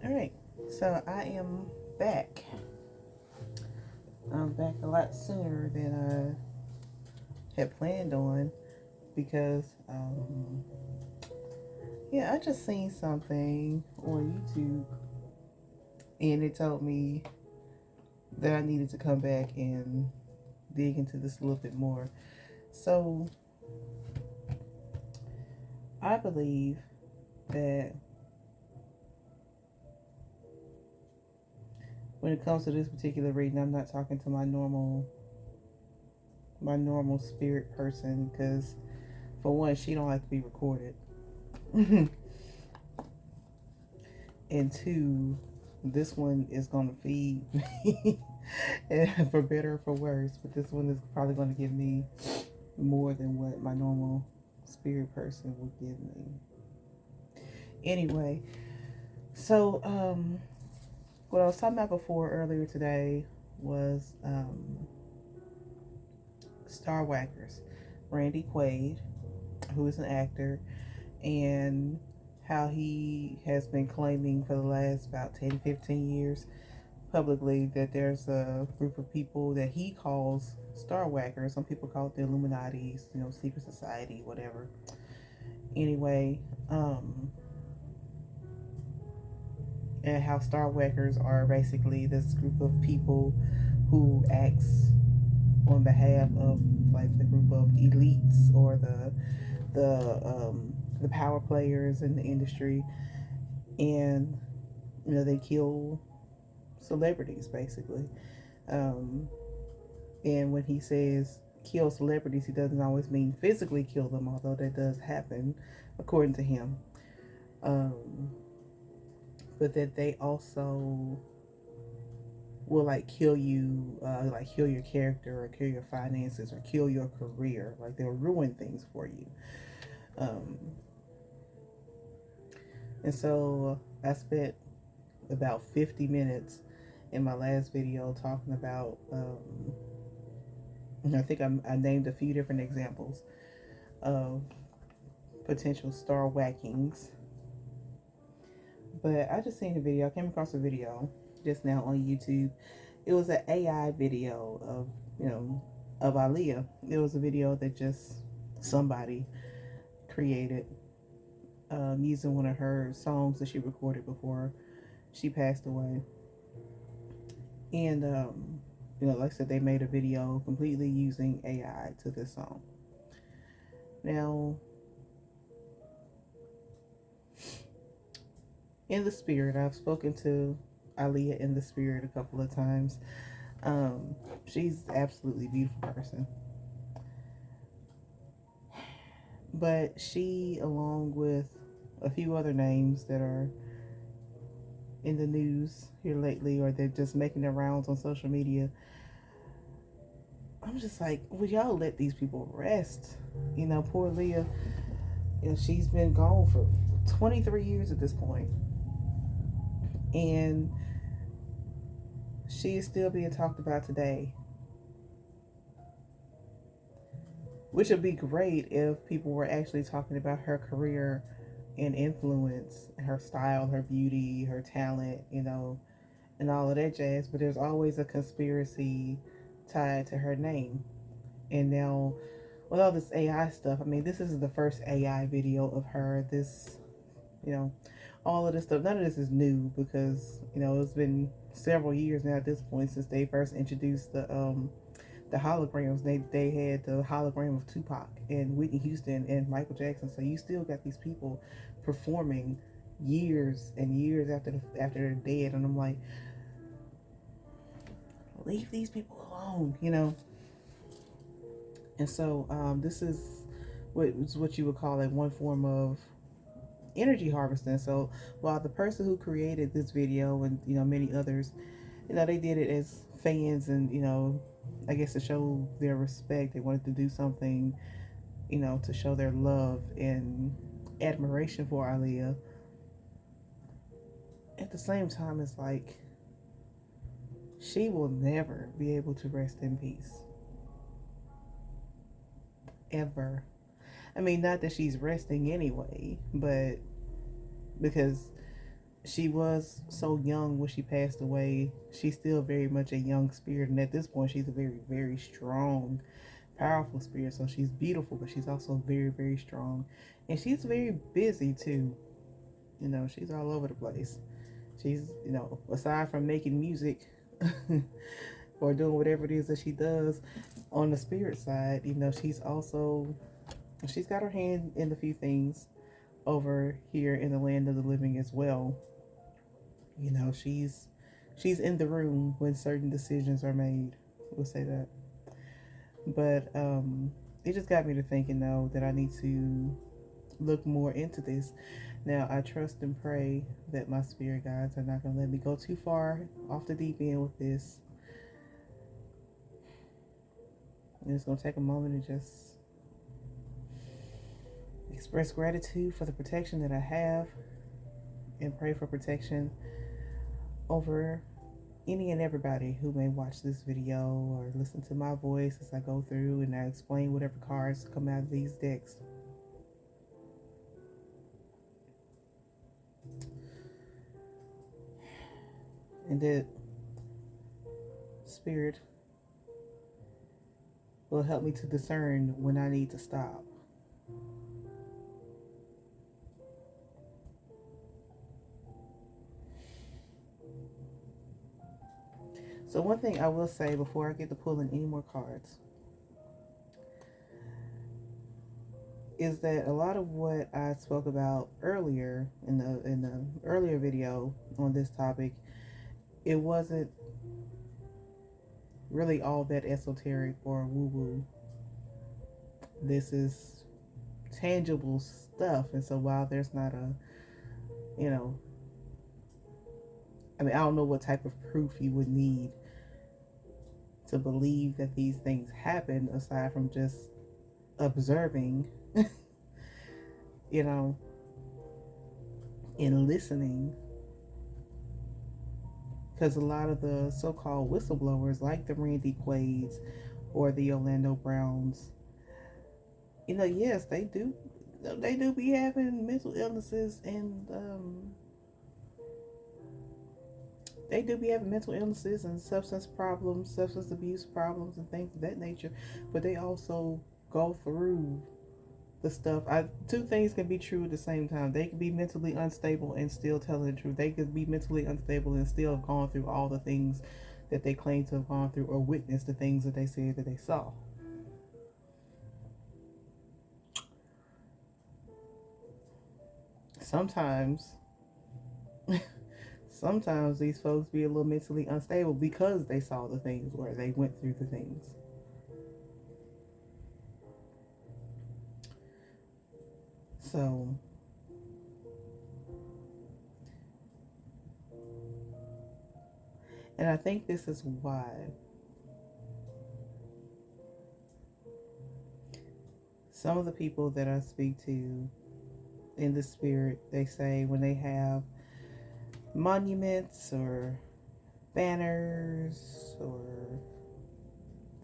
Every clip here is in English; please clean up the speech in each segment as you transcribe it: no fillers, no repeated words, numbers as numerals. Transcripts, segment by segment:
All right, so I am back. I'm back a lot sooner than I had planned on because, yeah, I just seen something on YouTube and it told me that I needed to come back and dig into this a little bit more. So I believe that when it comes to this particular reading, I'm not talking to my normal spirit person because for one, she don't like to be recorded, and two, this one is gonna feed me, and for better or for worse. But this one is probably gonna give me more than what my normal spirit person would give me. Anyway, so what I was talking about before earlier today was Star Whackers, Randy Quaid, who is an actor, and how he has been claiming for the last about 10, 15 years publicly that there's a group of people that he calls Star Whackers. Some people call it the Illuminati's, secret society, whatever. Anyway, and how Star Whackers are basically this group of people who acts on behalf of like the group of elites or the power players in the industry, and they kill celebrities basically. Um, and when he says kill celebrities, he doesn't always mean physically kill them, although that does happen according to him. Um, but that they also will like kill you, like kill your character or kill your finances or kill your career. Like they'll ruin things for you. Um, and so I spent about 50 minutes in my last video talking about, I think I named a few different examples of potential star whackings. But I just seen a video, I came across a video just now on YouTube. It was an AI video of Aaliyah. It was a video that just somebody created, using one of her songs that she recorded before she passed away. And, like I said, they made a video completely using AI to this song. Now, in the spirit, I've spoken to Aaliyah in the spirit a couple of times. She's an absolutely beautiful person. But she, along with a few other names that are in the news here lately, or they're just making their rounds on social media, I'm just like, would y'all let these people rest? Poor Leah, she's been gone for 23 years at this point. And she is still being talked about today. Which would be great if people were actually talking about her career and influence, her style, her beauty, her talent, and all of that jazz. But there's always a conspiracy tied to her name. And now, with all this AI stuff, I mean, this isn't the first AI video of her. You know, all of this stuff, none of this is new because, it's been several years now at this point since they first introduced the holograms. They had the hologram of Tupac and Whitney Houston and Michael Jackson. So you still got these people performing years and years after they're dead, and I'm like, leave these people alone. And so this is what you would call like one form of energy harvesting. So while the person who created this video and many others, they did it as fans and I guess to show their respect, they wanted to do something to show their love and admiration for Aaliyah. At the same time, it's like she will never be able to rest in peace, ever. I mean, not that she's resting anyway, but because she was so young when she passed away. She's still very much a young spirit, and at this point, she's a very, very strong, powerful spirit. So she's beautiful, but she's also very, very strong, and she's very busy too. You know, she's all over the place. She's, you know, aside from making music or doing whatever it is that she does on the spirit side, you know, she's got her hand in a few things over here in the land of the living as well. You know, she's in the room when certain decisions are made. We'll say that. But it just got me to thinking though that I need to look more into this. Now I trust and pray that my spirit guides are not gonna let me go too far off the deep end with this. I'm just gonna take a moment and just express gratitude for the protection that I have and pray for protection over any and everybody who may watch this video or listen to my voice as I go through and I explain whatever cards come out of these decks. And that spirit will help me to discern when I need to stop. So one thing I will say before I get to pulling any more cards is that a lot of what I spoke about earlier in the earlier video on this topic, it wasn't really all that esoteric or woo-woo. This is tangible stuff, and so while there's not a, you know, I mean, I don't know what type of proof you would need to believe that these things happen aside from just observing, you know, and listening. Because a lot of the so-called whistleblowers, like the Randy Quaids or the Orlando Browns, you know, yes, they do be having mental illnesses, and they do be having mental illnesses and substance problems, substance abuse problems, and things of that nature. But they also go through the stuff. Two things can be true at the same time. They can be mentally unstable and still telling the truth. They could be mentally unstable and still have gone through all the things that they claim to have gone through, or witnessed the things that they said that they saw. Sometimes sometimes these folks be a little mentally unstable because they saw the things, or they went through the things. So and I think this is why some of the people that I speak to in the spirit, they say when they have monuments or banners or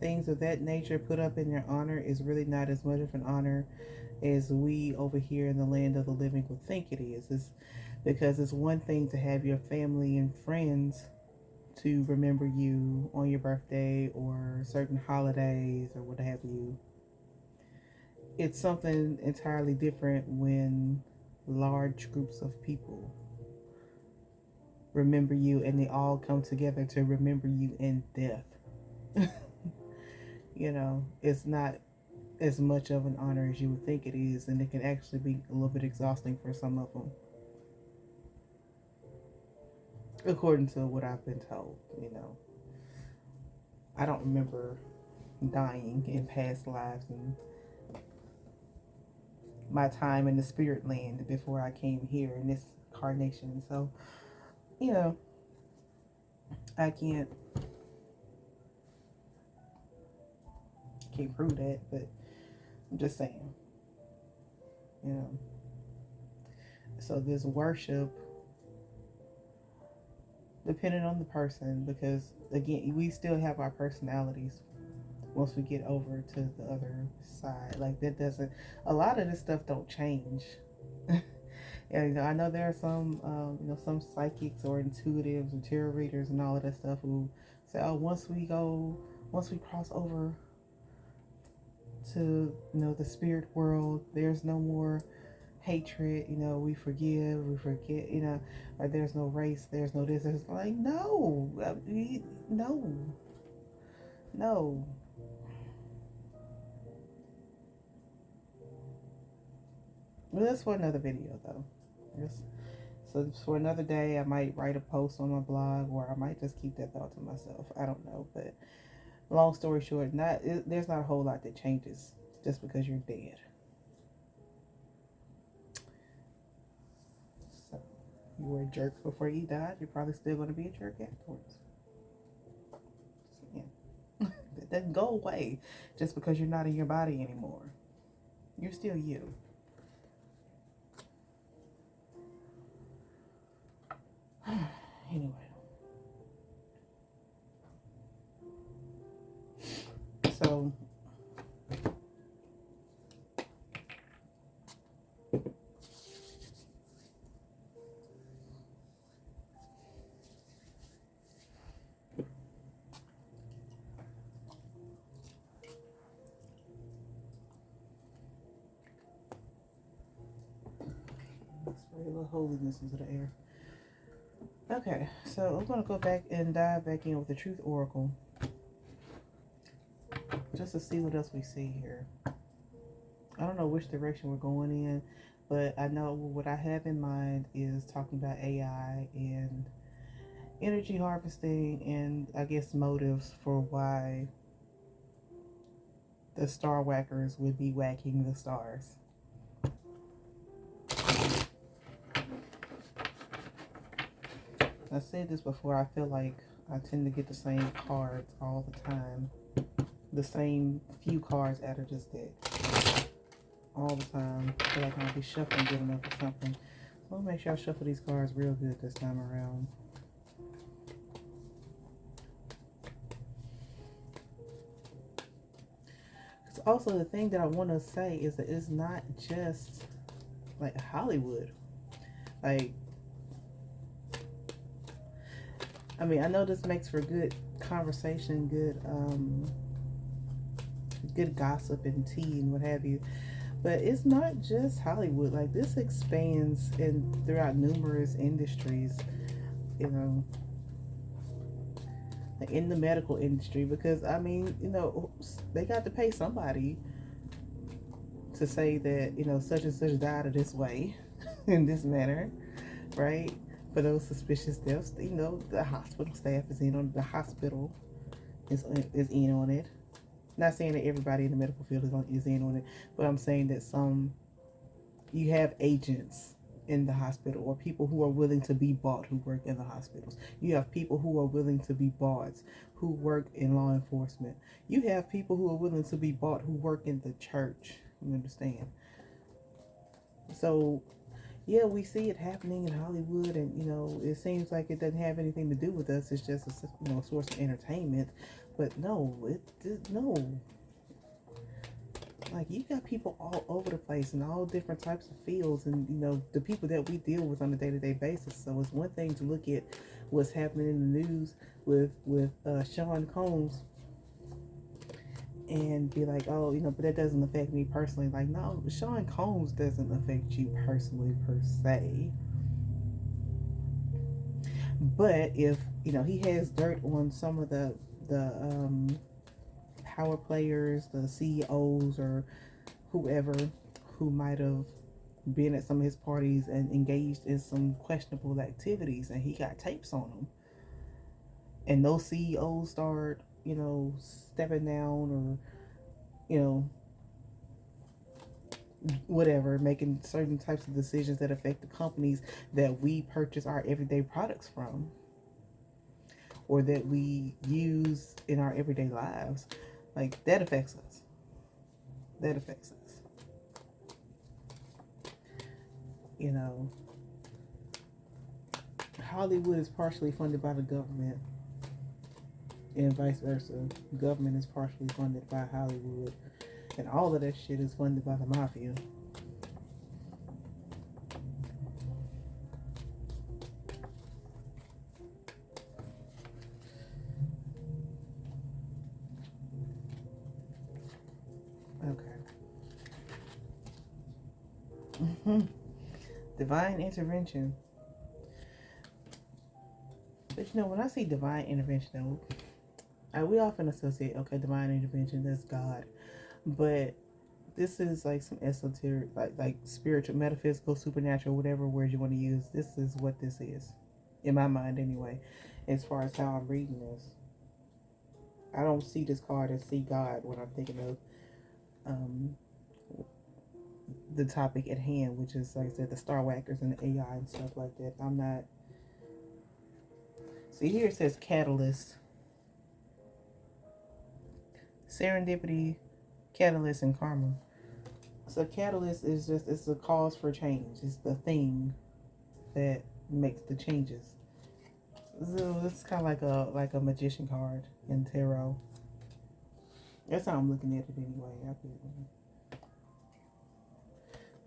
things of that nature put up in their honor, is really not as much of an honor as we over here in the land of the living would think it is. It's because it's one thing to have your family and friends to remember you on your birthday or certain holidays or what have you. It's something entirely different when large groups of people remember you and they all come together to remember you in death. You know, it's not as much of an honor as you would think it is, and it can actually be a little bit exhausting for some of them, according to what I've been told. You know, I don't remember dying in past lives and my time in the spirit land before I came here in this incarnation. So, you know, I can't prove that, but I'm just saying, you know. So this worship, depending on the person, because again, we still have our personalities once we get over to the other side. Like that doesn't, a lot of this stuff don't change. And I know there are some, some psychics or intuitives or tarot readers and all of that stuff who say, oh, once we cross over to, the spirit world, there's no more hatred, we forgive, we forget, or there's no race, there's no this. It's like, no, no, no. Well, that's for another video, though. Yes. So for another day, I might write a post on my blog, or I might just keep that thought to myself. I don't know, but long story short, there's not a whole lot that changes just because you're dead. So you were a jerk before you died. You're probably still going to be a jerk afterwards. So, yeah, that doesn't go away just because you're not in your body anymore. You're still you. Anyway. So let's spray a little holiness into the air. Okay, so I'm going to go back and dive back in with the Truth Oracle just to see what else we see here. I don't know which direction we're going in, but I know what I have in mind is talking about AI and energy harvesting and I guess motives for why the star whackers would be whacking the stars. I said this before, I feel like I tend to get the same cards all the time. The same few cards out of this deck. All the time. I feel like I'll be shuffling good enough or something. So I'll make sure I shuffle these cards real good this time around. Because also the thing that I want to say is that it's not just like Hollywood. Like, I mean, I know this makes for good conversation, good gossip and tea and what have you, but it's not just Hollywood. Like, this expands throughout numerous industries, like in the medical industry, because I mean, they got to pay somebody to say that, such and such died of this way in this manner, right? For those suspicious deaths, the hospital staff is in on the hospital is in on it. Not saying that everybody in the medical field is in on it, but I'm saying that you have agents in the hospital or people who are willing to be bought who work in the hospitals. You have people who are willing to be bought who work in law enforcement. You have people who are willing to be bought who work in the church. You understand? So yeah, we see it happening in Hollywood, and it seems like it doesn't have anything to do with us. It's just a source of entertainment. But no, no. Like, you got people all over the place in all different types of fields, and the people that we deal with on a day-to-day basis. So it's one thing to look at what's happening in the news with Sean Combs and be like, oh, but that doesn't affect me personally. Like, no, Sean Combs doesn't affect you personally per se. But if, he has dirt on some of the power players, the CEOs, or whoever who might have been at some of his parties and engaged in some questionable activities, and he got tapes on them, and those CEOs start, stepping down, or, whatever, making certain types of decisions that affect the companies that we purchase our everyday products from, or that we use in our everyday lives. Like, that affects us. That affects us. Hollywood is partially funded by the government, and vice versa. The government is partially funded by Hollywood, and all of that shit is funded by the mafia. Divine intervention. But you know, when I see divine intervention, though, we often associate, okay, divine intervention, that's God. But this is like some esoteric, like spiritual, metaphysical, supernatural, whatever words you want to use. This is what this is, in my mind, anyway. As far as how I'm reading this, I don't see this card as see God when I'm thinking of the topic at hand, which is, like I said, the Star Whackers and the AI and stuff like that. I'm not. See, here it says catalyst, serendipity, catalyst, and karma. So catalyst is just, it's a cause for change. It's the thing that makes the changes. So it's kind of like a magician card in tarot. That's how I'm looking at it anyway.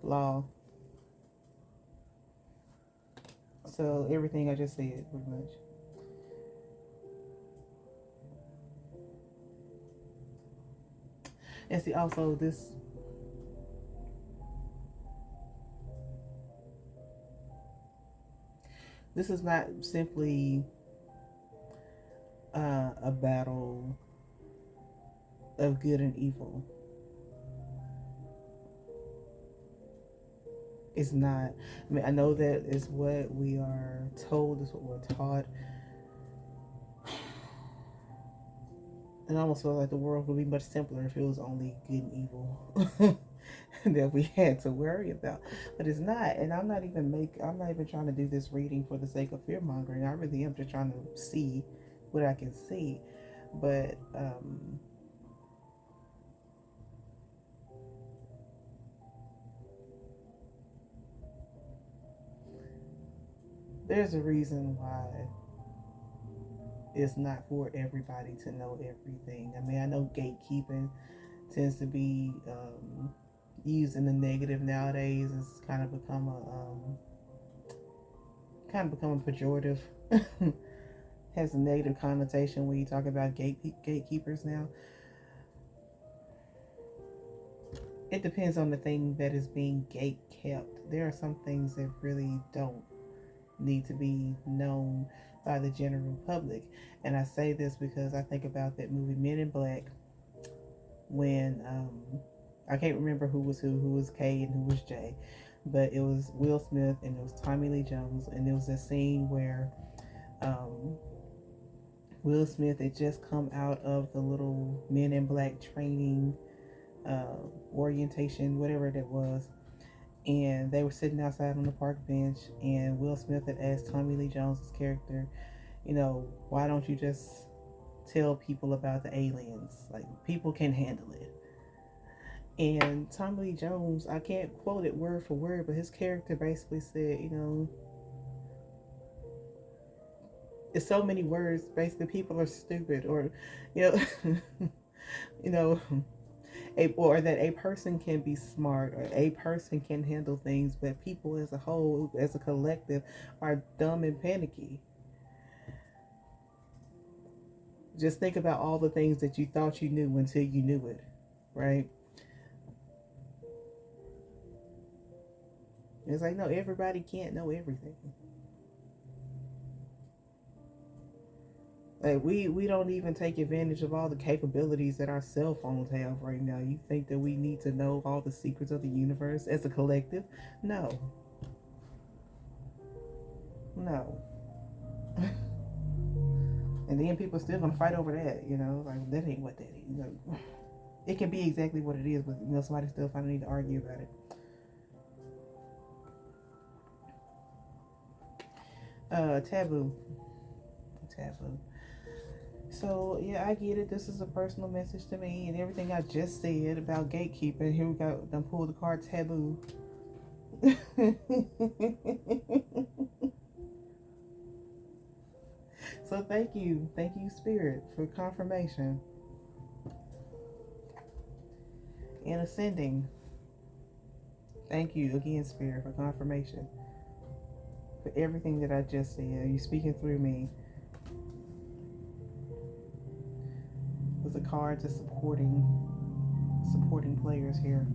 Law. So everything I just said, pretty much. And see, also this is not simply a battle of good and evil. It's not. I mean, I know that is what we are told, is what we're taught. And I almost feel like the world would be much simpler if it was only good and evil that we had to worry about. But it's not. And I'm not even trying to do this reading for the sake of fear mongering. I really am just trying to see what I can see. But there's a reason why it's not for everybody to know everything. I mean, I know gatekeeping tends to be used in the negative nowadays. It's kind of become a pejorative. Has a negative connotation when you talk about gatekeepers now. It depends on the thing that is being gate kept. There are some things that really don't need to be known by the general public. And I say this because I think about that movie Men in Black, when I can't remember who was K and who was J, but it was Will Smith and it was Tommy Lee Jones, and there was a scene where Will Smith had just come out of the little Men in Black training orientation, whatever that was, and they were sitting outside on the park bench, and Will Smith had asked Tommy Lee Jones' character, you know, why don't you just tell people about the aliens? Like, people can handle it. And Tommy Lee Jones, I can't quote it word for word, but his character basically said, you know, it's so many words, basically people are stupid, or, you know, you know, or that a person can be smart, or a person can handle things, but people as a whole, as a collective, are dumb and panicky. Just think about all the things that you thought you knew until you knew it, right? It's like, no, everybody can't know everything. Like, we don't even take advantage of all the capabilities that our cell phones have right now. You think that we need to know all the secrets of the universe as a collective? No. No. And then people are still gonna fight over that, you know, like, that ain't what that is. You know, it can be exactly what it is, but, you know, somebody still find a need to argue about it. Taboo. Taboo. So yeah, I get it. This is a personal message to me, and everything I just said about gatekeeping. Here we go. Done pull the card taboo. So thank you, Spirit, for confirmation and ascending. Thank you again, Spirit, for confirmation for everything that I just said. You speaking through me. With the cards of supporting players here.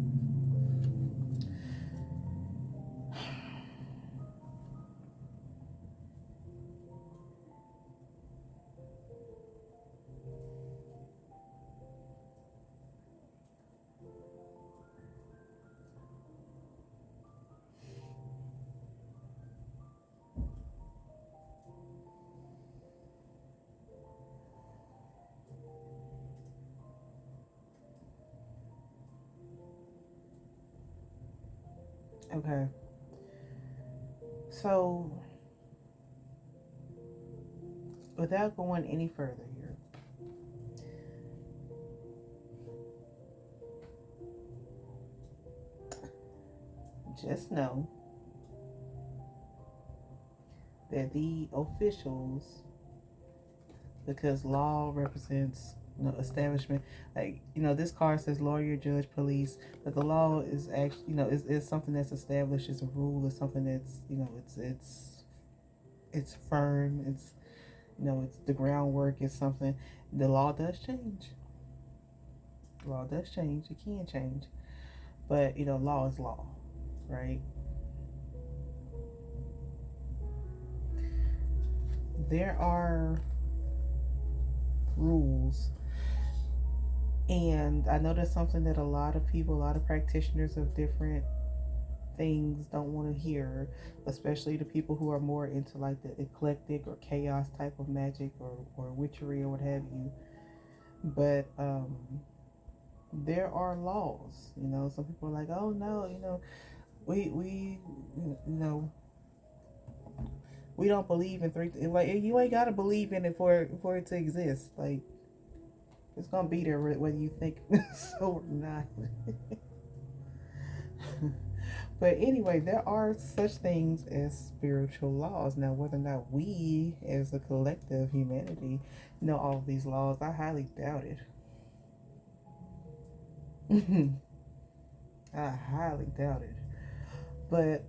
Okay. So, without going any further here, just know that the officials, because law represents, establishment, like, this card says lawyer, judge, police, but the law is actually, is something that's established, it's a rule, it's something that's, it's firm, it's the groundwork, it's something. The law does change. Law does change, it can change, but law is law, right? There are rules. And I know that's something that a lot of people, a lot of practitioners of different things don't want to hear, especially the people who are more into like the eclectic or chaos type of magic or witchery or what have you. But there are laws. Some people are like, oh no, we you know we don't believe in three. Like, you ain't gotta believe in it for it to exist. Like, it's gonna be there whether you think so or not. But anyway, there are such things as spiritual laws. Now, whether or not we, as a collective humanity, know all of these laws, I highly doubt it. I highly doubt it. But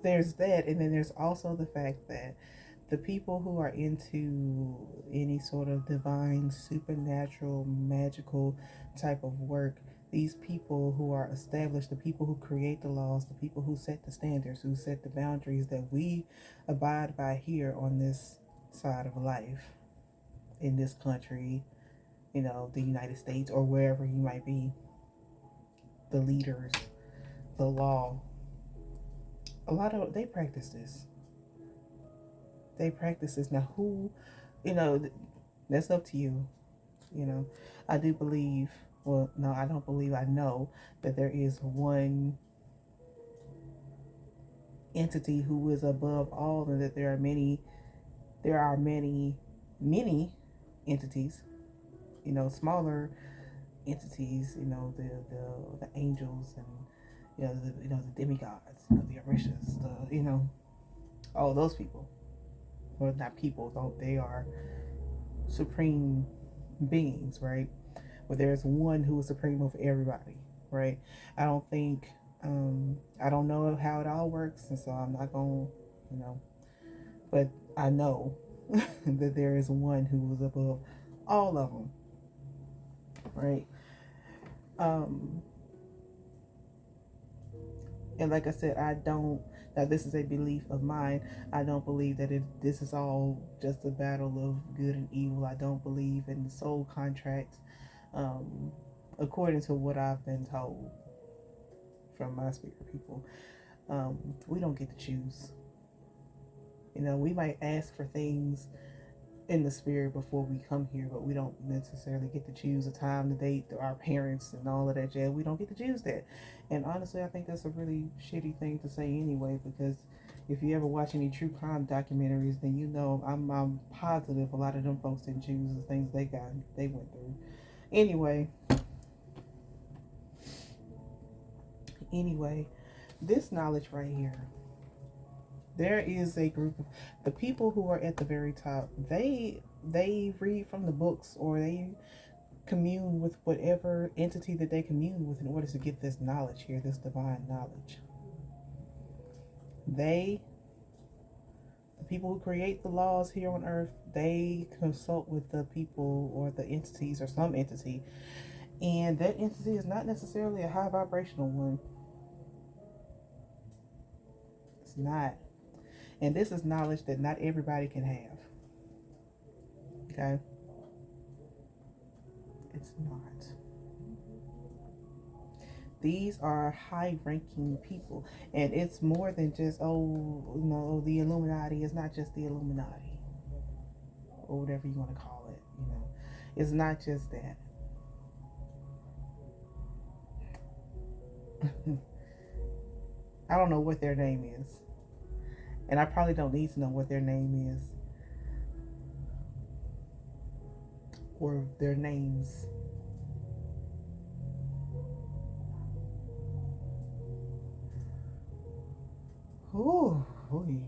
there's that, and then there's also the fact that the people who are into any sort of divine, supernatural, magical type of work, these people who are established, the people who create the laws, the people who set the standards, who set the boundaries that we abide by here on this side of life, in this country, the United States, or wherever you might be, the leaders, the law, a lot of they practice this. They practice this. Now, who, you know, that's up to you. You know, I do believe, well, no, I don't believe, I know that there is one entity who is above all, and that there are many entities, smaller entities, the angels, and the demigods, the Orishas, all those people. Well, not people, don't they are supreme beings, right? But there's one who is supreme over everybody, right? I don't think, I don't know how it all works, and so I'm not going to, but I know that there is one who is above all of them, right? Um, and like I said, I don't, now this is a belief of mine. I don't believe that this is all just a battle of good and evil. I don't believe in the soul contracts, um, according to what I've been told from my spirit people. We don't get to choose. We might ask for things in the spirit before we come here, but we don't necessarily get to choose the time, the date, our parents, and all of that jazz. We don't get to choose that. And honestly, I think that's a really shitty thing to say anyway, because if you ever watch any true crime documentaries, then I'm positive a lot of them folks didn't choose the things they went through. Anyway, this knowledge right here, there is a group of the people who are at the very top. They read from the books, or they commune with whatever entity that they commune with in order to get this knowledge here, this divine knowledge. The people who create the laws here on earth, they consult with the people or the entities or some entity, and that entity is not necessarily a high vibrational one. It's not. And this is knowledge that not everybody can have. Okay? It's not. These are high ranking people. And it's more than just, the Illuminati is not just the Illuminati, or whatever you want to call it. It's not just that. I don't know what their name is. And I probably don't need to know what their name is or their names. Ooh, ooh.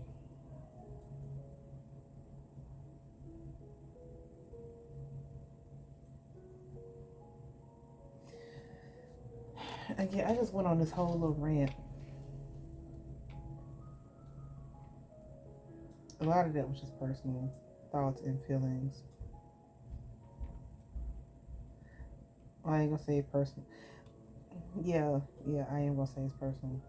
Again, I just went on this whole little rant. A lot of that was just personal thoughts and feelings. I ain't gonna say it personal. Yeah, yeah, I am gonna say it's personal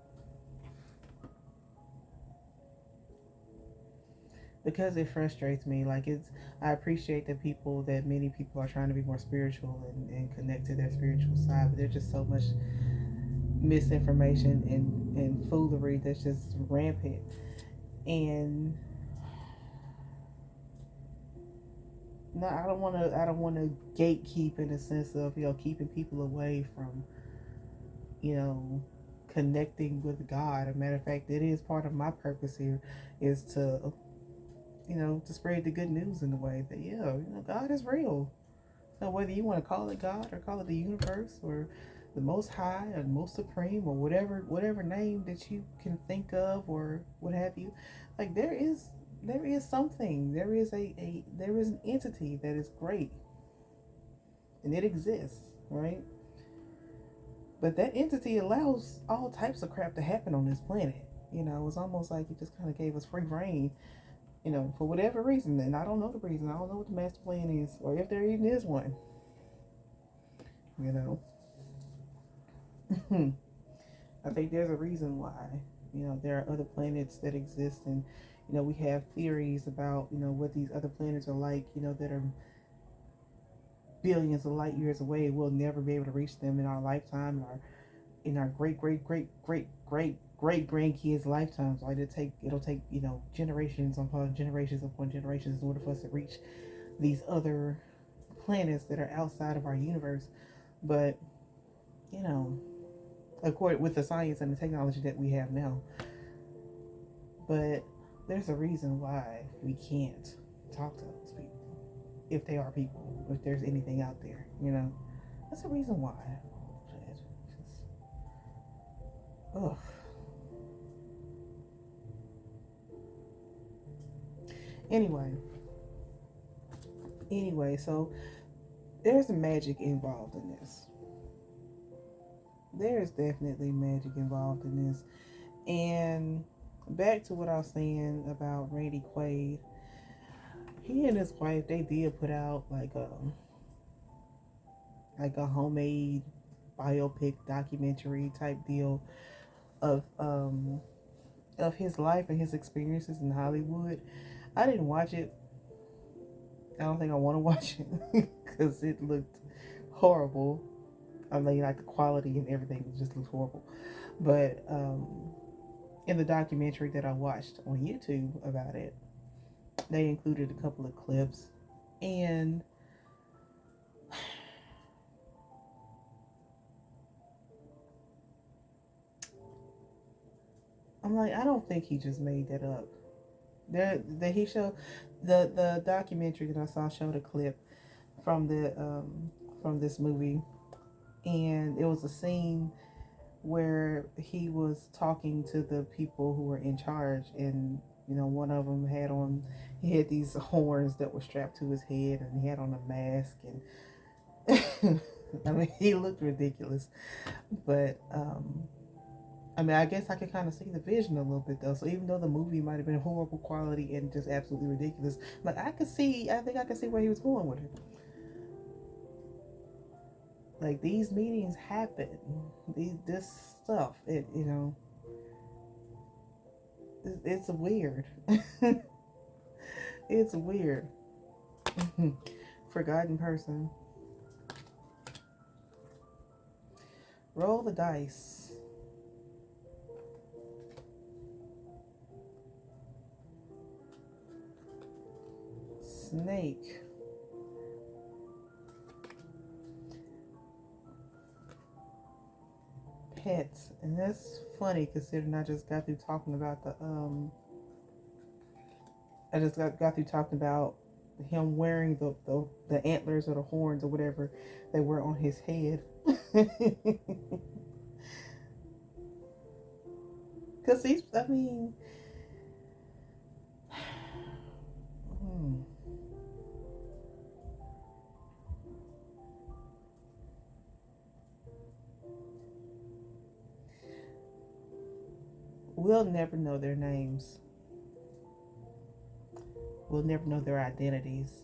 because it frustrates me. Like I appreciate that many people are trying to be more spiritual and connect to their spiritual side, but there's just so much misinformation and foolery that's just rampant. And no, I don't want to. I don't want to gatekeep in the sense of keeping people away from you know connecting with God. As a matter of fact, it is part of my purpose here is to to spread the good news in a way that God is real. So whether you want to call it God or call it the universe or the Most High or the Most Supreme or whatever name that you can think of or what have you, like there is something there is an entity that is great and it exists, right? But that entity allows all types of crap to happen on this planet. It's almost like it just kind of gave us free reign, for whatever reason. And I don't know the reason. I don't know what the master plan is, or if there even is one. You know, I think there's a reason why. There are other planets that exist, and we have theories about what these other planets are like. That are billions of light years away. We'll never be able to reach them in our lifetime, in our great great great great great great grandkids' lifetimes. Like it'll take generations upon generations upon generations in order for us to reach these other planets that are outside of our universe. But you know, according with the science and the technology that we have now, but there's a reason why we can't talk to those people if they are people. If there's anything out there, that's a reason why. Ugh. Anyway, so there's magic involved in this. There is definitely magic involved in this. And back to what I was saying about Randy Quaid, he and his wife, they did put out like a homemade biopic documentary type deal of his life and his experiences in Hollywood. I didn't watch it. I don't think I want to watch it because it looked horrible. I mean, like the quality and everything just looks horrible. But in the documentary that I watched on YouTube about it, they included a couple of clips, and I'm like, I don't think he just made that up. That he showed the documentary that I saw showed a clip from the from this movie, and it was a scene where he was talking to the people who were in charge, and one of them he had these horns that were strapped to his head, and he had on a mask, and I mean, he looked ridiculous, but I mean, I guess I could kind of see the vision a little bit though. So even though the movie might have been horrible quality and just absolutely ridiculous, like I think I could see where he was going with it. Like these meetings happen, this stuff, it's weird. It's weird. Forgotten person. Roll the dice. Snake. pets, and that's funny considering I just got through talking about got through talking about him wearing the antlers or the horns or whatever they were on his head. Because he's, I mean, hmm, we'll never know their names. We'll never know their identities.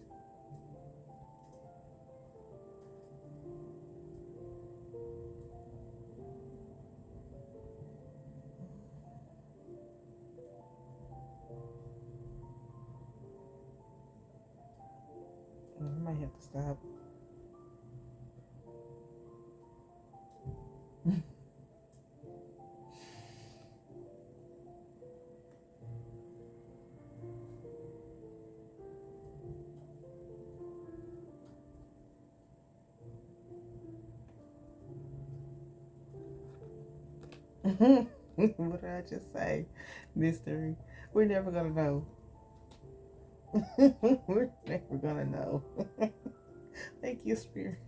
I might have to stop. What did I just say? Mystery. We're never gonna know. We're never gonna know. Thank you, Spirit.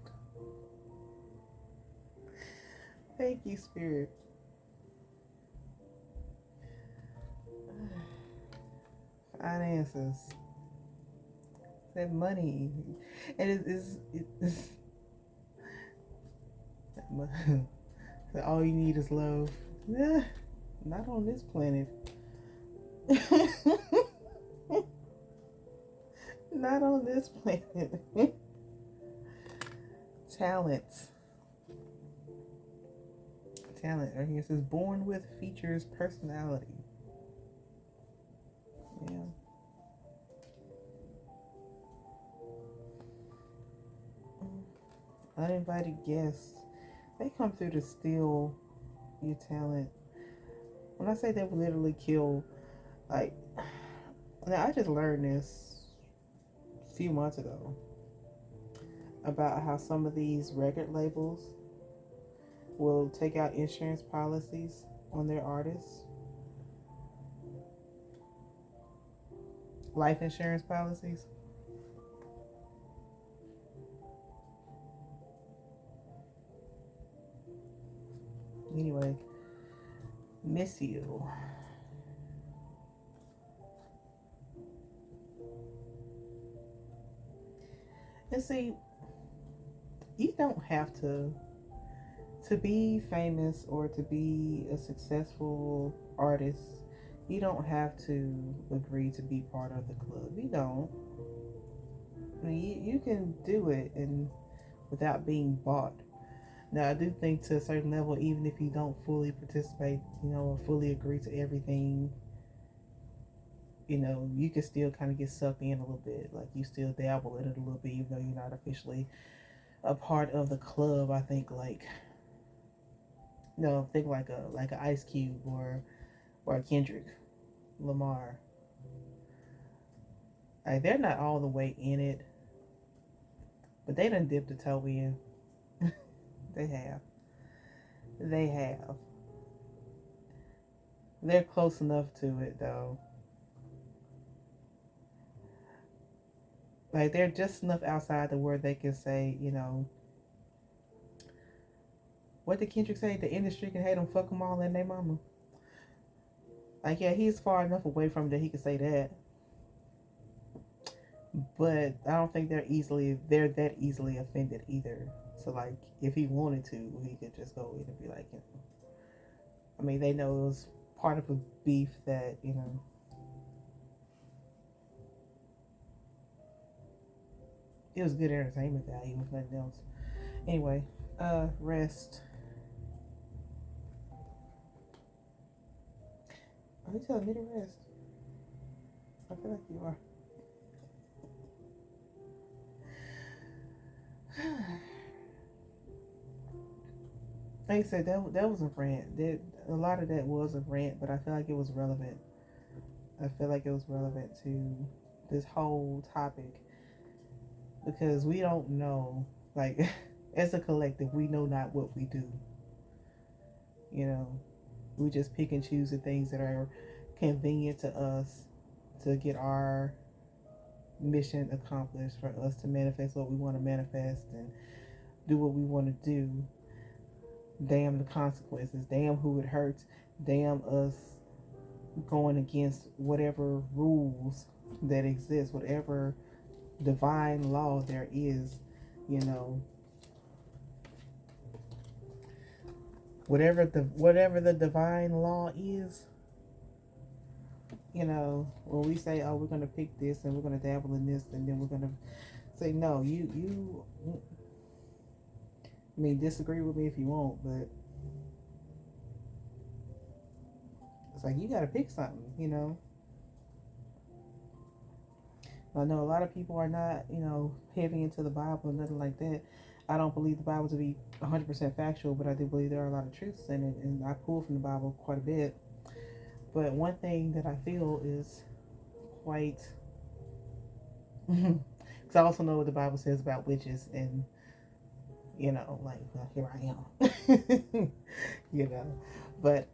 Thank you, Spirit. Finances. That money. And it's all you need is love. Yeah, not on this planet. Not on this planet. Talent. Talent. I guess is born with features personality. Yeah. Uninvited guests. They come through to steal your talent. When I say they will literally kill, like, now I just learned this a few months ago about how some of these record labels will take out insurance policies on their artists, life insurance policies. Anyway, miss you. And see, you don't have to be famous or to be a successful artist. You don't have to agree to be part of the club. You don't. I mean, you can do it and without being bought. Now, I do think to a certain level, even if you don't fully participate, or fully agree to everything, you can still kind of get sucked in a little bit. Like you still dabble in it a little bit, even though you're not officially a part of the club. I think like, think like a Ice Cube or a Kendrick Lamar. Like they're not all the way in it, but they done dipped a toe in. They have. They have. They're close enough to it though. Like they're just enough outside to where they can say, what did Kendrick say? The industry can hate them, fuck them all, and their mama. Like yeah, he's far enough away from it that he can say that. But I don't think they're that easily offended either. So like, if he wanted to, he could just go in and be like, I mean, they know it was part of a beef that it was good entertainment value, if nothing else. Anyway, rest. Are you telling me to rest? I feel like you are. Like I said, that was a rant. A lot of that was a rant, but I feel like it was relevant. I feel like it was relevant to this whole topic because we don't know, like, as a collective, we know not what we do. You know, we just pick and choose the things that are convenient to us to get our mission accomplished, for us to manifest what we want to manifest and do what we want to do. Damn the consequences. Damn who it hurts. Damn us going against whatever rules that exist, whatever divine law there is, you know. Whatever the divine law is, you know, when we say, oh, we're gonna pick this and we're gonna dabble in this and then we're gonna say, no, you I mean, disagree with me if you want, but it's like you gotta pick something, you know. I know a lot of people are not, you know, heavy into the Bible or nothing like that. I don't believe the Bible to be 100% factual, but I do believe there are a lot of truths in it, and I pull from the Bible quite a bit. But one thing that I feel is quite, because I also know what the Bible says about witches, and you know, like, well, here I am, you know. But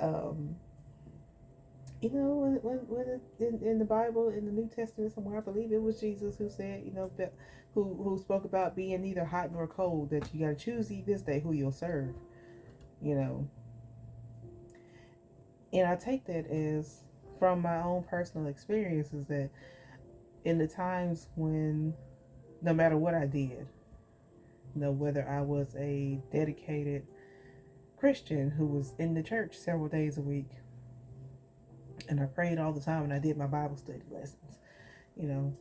you know, when in the Bible, in the New Testament somewhere, I believe it was Jesus who said, you know, that who spoke about being neither hot nor cold, that you got to choose this day who you'll serve, you know. And I take that as from my own personal experiences, that in the times when, no matter what I did, you know, whether I was a dedicated Christian who was in the church several days a week, and I prayed all the time, and I did my Bible study lessons, you know,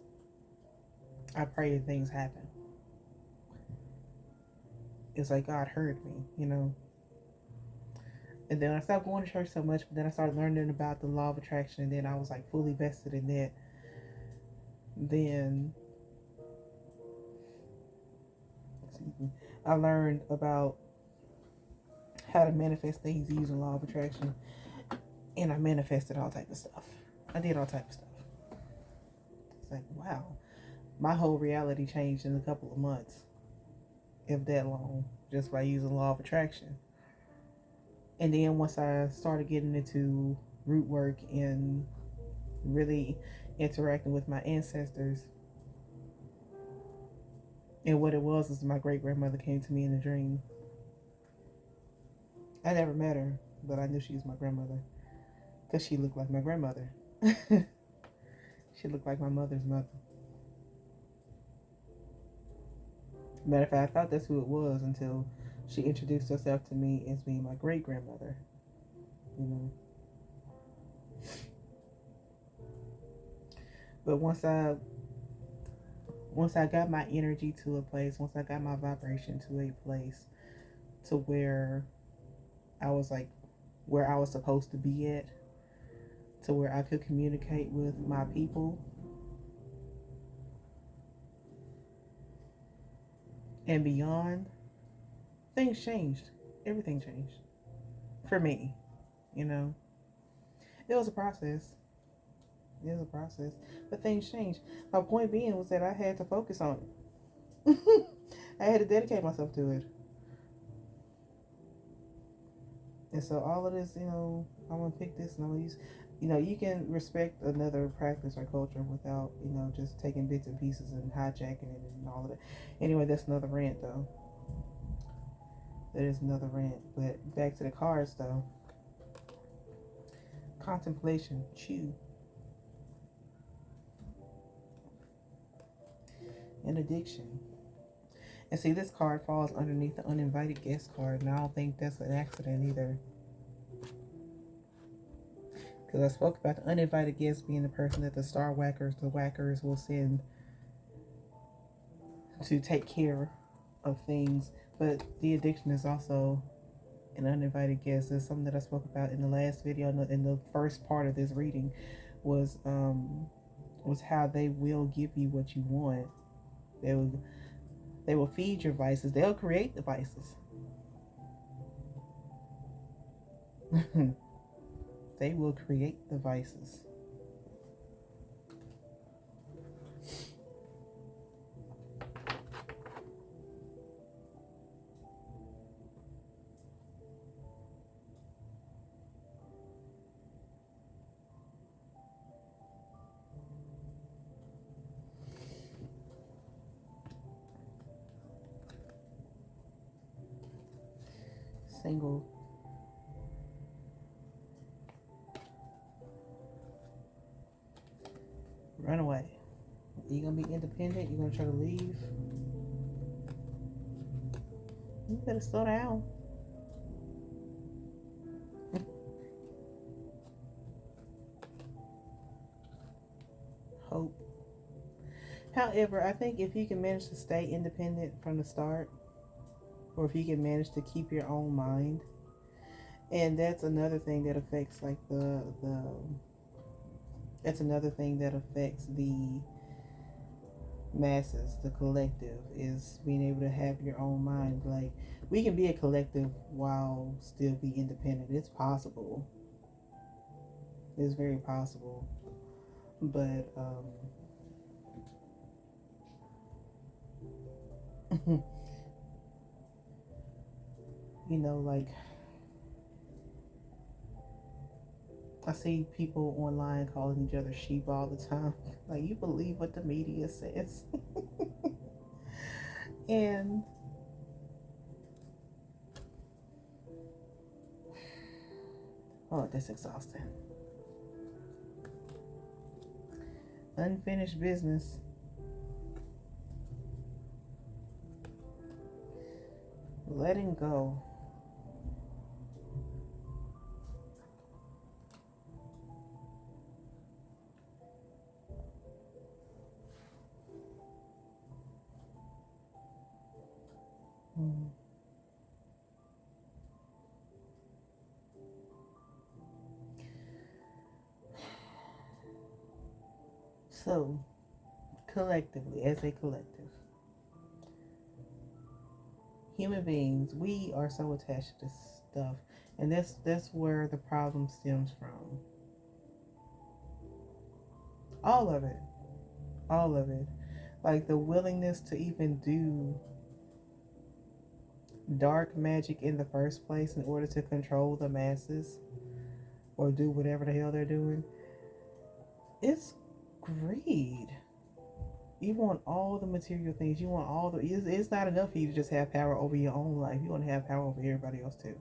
I prayed and things happened. It's like God heard me, you know. And then I stopped going to church so much, but then I started learning about the law of attraction, and then I was like fully vested in that. Then I learned about how to manifest things using law of attraction, and I manifested all type of stuff. I did all type of stuff. It's like, wow, my whole reality changed in a couple of months, if that long, just by using law of attraction. And then once I started getting into root work and really interacting with my ancestors, and what it was is my great grandmother came to me in a dream. I never met her, but I knew she was my grandmother because she looked like my grandmother. She looked like my mother's mother. Matter of fact, I thought that's who it was until she introduced herself to me as being my great grandmother. You know. But once I got my energy to a place, once I got my vibration to a place to where I was like where I was supposed to be at, to where I could communicate with my people and beyond, things changed. Everything changed for me, you know. It was a process. It was a process, but things changed. My point being was that I had to focus on it. I had to dedicate myself to it. And so all of this, you know, I'm gonna pick this and I'm gonna use, you know, you can respect another practice or culture without, you know, just taking bits and pieces and hijacking it and all of that. Anyway, that's another rant though. That is another rant. But back to the cards though. Contemplation, chew, and addiction. And see, this card falls underneath the uninvited guest card, and I don't think that's an accident either. Because I spoke about the uninvited guest being the person that the whackers will send to take care of things. But the addiction is also an uninvited guest. It's something that I spoke about in the last video, in the first part of this reading, was how they will give you what you want. They will feed your vices. They'll create the vices. They will create the vices. single. Run away. You gonna be independent? You gonna try to leave? You better slow down. Hope. However, I think if you can manage to stay independent from the start, or if you can manage to keep your own mind, and that's another thing that affects like that's another thing that affects the masses, the collective, is being able to have your own mind. Like, we can be a collective while still be independent. It's possible. It's very possible. But you know, like, I see people online calling each other sheep all the time. Like, you believe what the media says. And oh, that's exhausting. Unfinished business. Letting go. So, collectively, as a collective, human beings, we are so attached to stuff, and that's where the problem stems from. All of it, all of it, like the willingness to even do dark magic in the first place in order to control the masses or do whatever the hell they're doing. It's greed. You want all the material things. You want all the. It's not enough for you to just have power over your own life. You want to have power over everybody else too.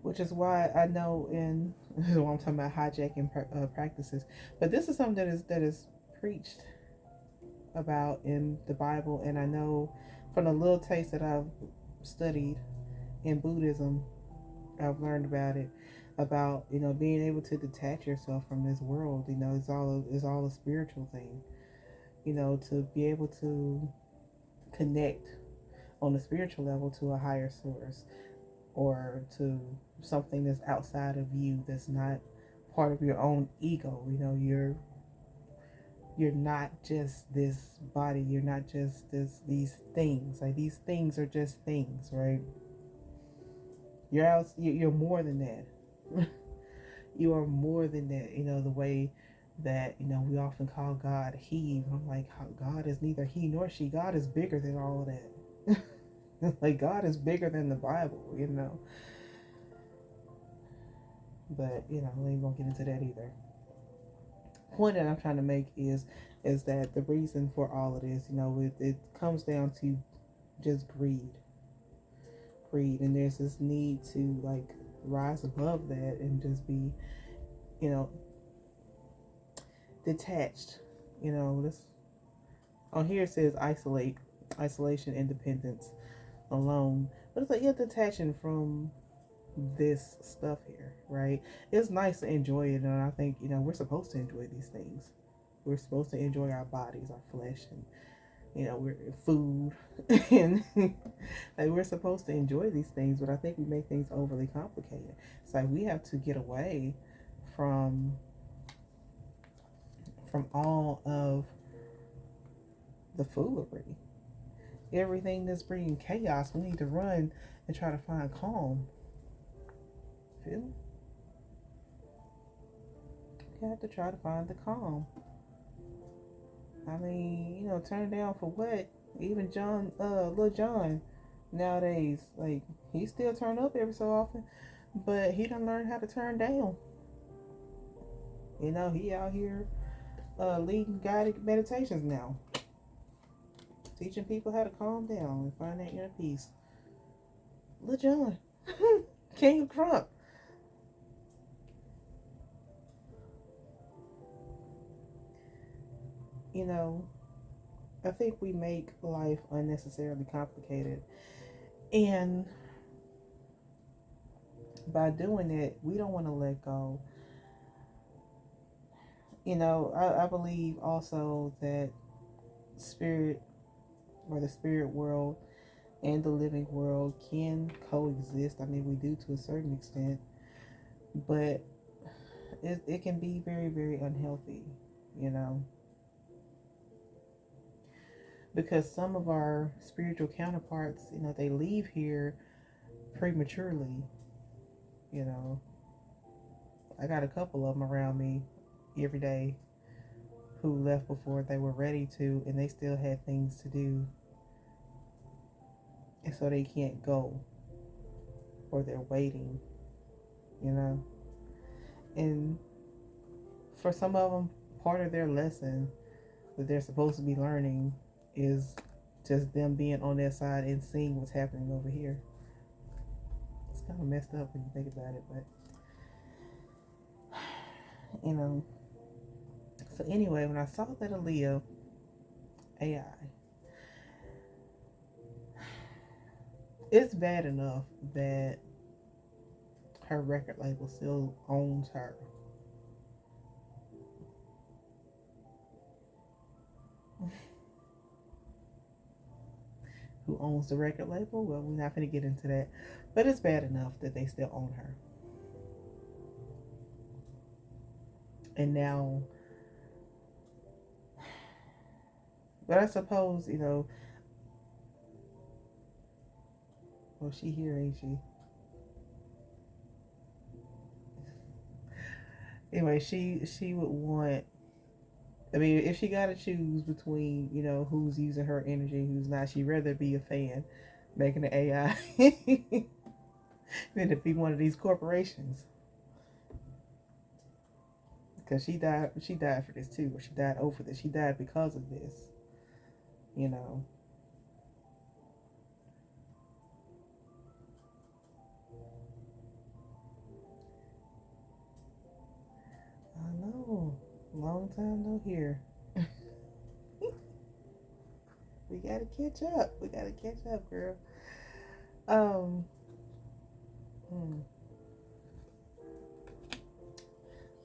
Which is why I know in this is what I'm talking about, hijacking practices. But this is something that is preached about in the Bible, and I know from the little taste that I've studied in Buddhism, I've learned about it, about, you know, being able to detach yourself from this world. You know, it's all a spiritual thing. You know, to be able to connect on a spiritual level to a higher source, or to something that's outside of you, that's not part of your own ego. You know, you're not just this body, you're not just these things. Like, these things are just things, right? You're more than that. You are more than that. You know, the way that, you know, we often call God he. I'm like, God is neither he nor she. God is bigger than all of that. Like, God is bigger than the Bible, you know. But, you know, we ain't gonna get into that either. Point that I'm trying to make is that the reason for all of this, you know, it comes down to just greed. And there's this need to, like, rise above that and just be, you know, detached. You know, this on here it says isolation, independence, alone. But it's like you're detaching from this stuff here, right? It's nice to enjoy it, and I think, you know, we're supposed to enjoy these things. We're supposed to enjoy our bodies, our flesh, and, you know, we're food, and like, we're supposed to enjoy these things. But I think we make things overly complicated. It's like we have to get away from all of the foolery, everything that's bringing chaos. We need to run and try to find calm. Feel me? You have to try to find the calm. I mean, you know, turn down for what? Even Lil Jon nowadays, like, he still turn up every so often, but he done learned how to turn down. You know, he out here leading guided meditations now. teaching people how to calm down and find that inner peace. Lil Jon, King of Crump. You know, I think we make life unnecessarily complicated. And by doing it, we don't want to let go. I believe also that spirit or the spirit world and the living world can coexist. I mean, we do to a certain extent, but it can be very, very unhealthy, you know, because some of our spiritual counterparts, they leave here prematurely, you know. I got a couple of them around me every day who left before they were ready to, and they still had things to do, and so they can't go, or they're waiting, you know. And for some of them, part of their lesson that they're supposed to be learning is just them being on their side and seeing what's happening over here. It's kind of messed up when you think about it, but So anyway, when I saw that Aaliyah AI, it's bad enough that her record label still owns her. Who owns the record label? Well, we're not going to get into that. But it's bad enough that they still own her. And now, but I suppose, well, she here, ain't she? Anyway, she would want, I mean, if she got to choose between, who's using her energy, who's not, she'd rather be a fan making an AI than to be one of these corporations. Because she died for this too, or she died over this. She died because of this, I know. Long time no hear. We gotta catch up. We gotta catch up, girl. Um.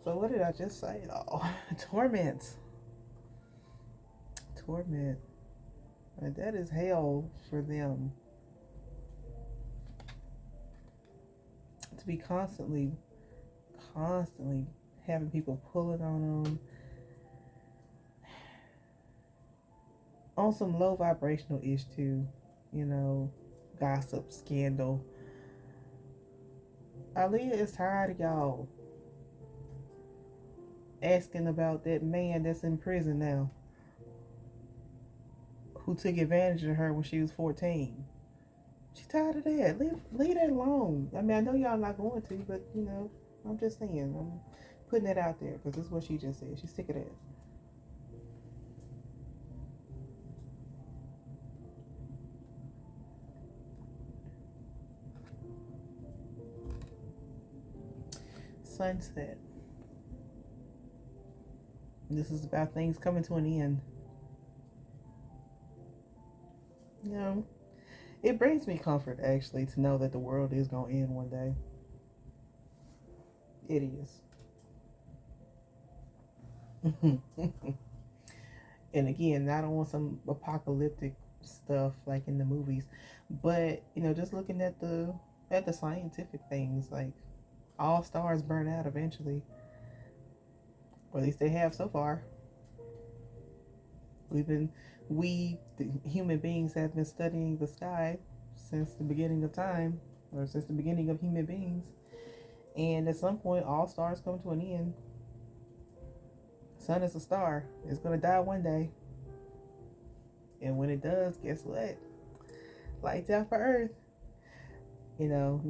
So what did I just say at all? Torment. Torment. And that is hell for them. To be constantly having people pulling on them on some low vibrational ish too, gossip, scandal. Aaliyah is tired of y'all asking about that man that's in prison now who took advantage of her when she was 14. She's tired of that. Leave that alone. I mean, I know y'all not going to, but I'm just saying. I'm putting that out there because this is what she just said. She's sick of that. Sunset. This is about things coming to an end. It brings me comfort actually to know that the world is going to end one day. It is. And again, not on some apocalyptic stuff like in the movies, but just looking at the scientific things, like all stars burn out eventually, or at least they have so far. We the human beings have been studying the sky since the beginning of time, or since the beginning of human beings, and at some point all stars come to an end. Sun is a star. It's going to die one day. And when it does, guess what? Lights out for Earth. Now,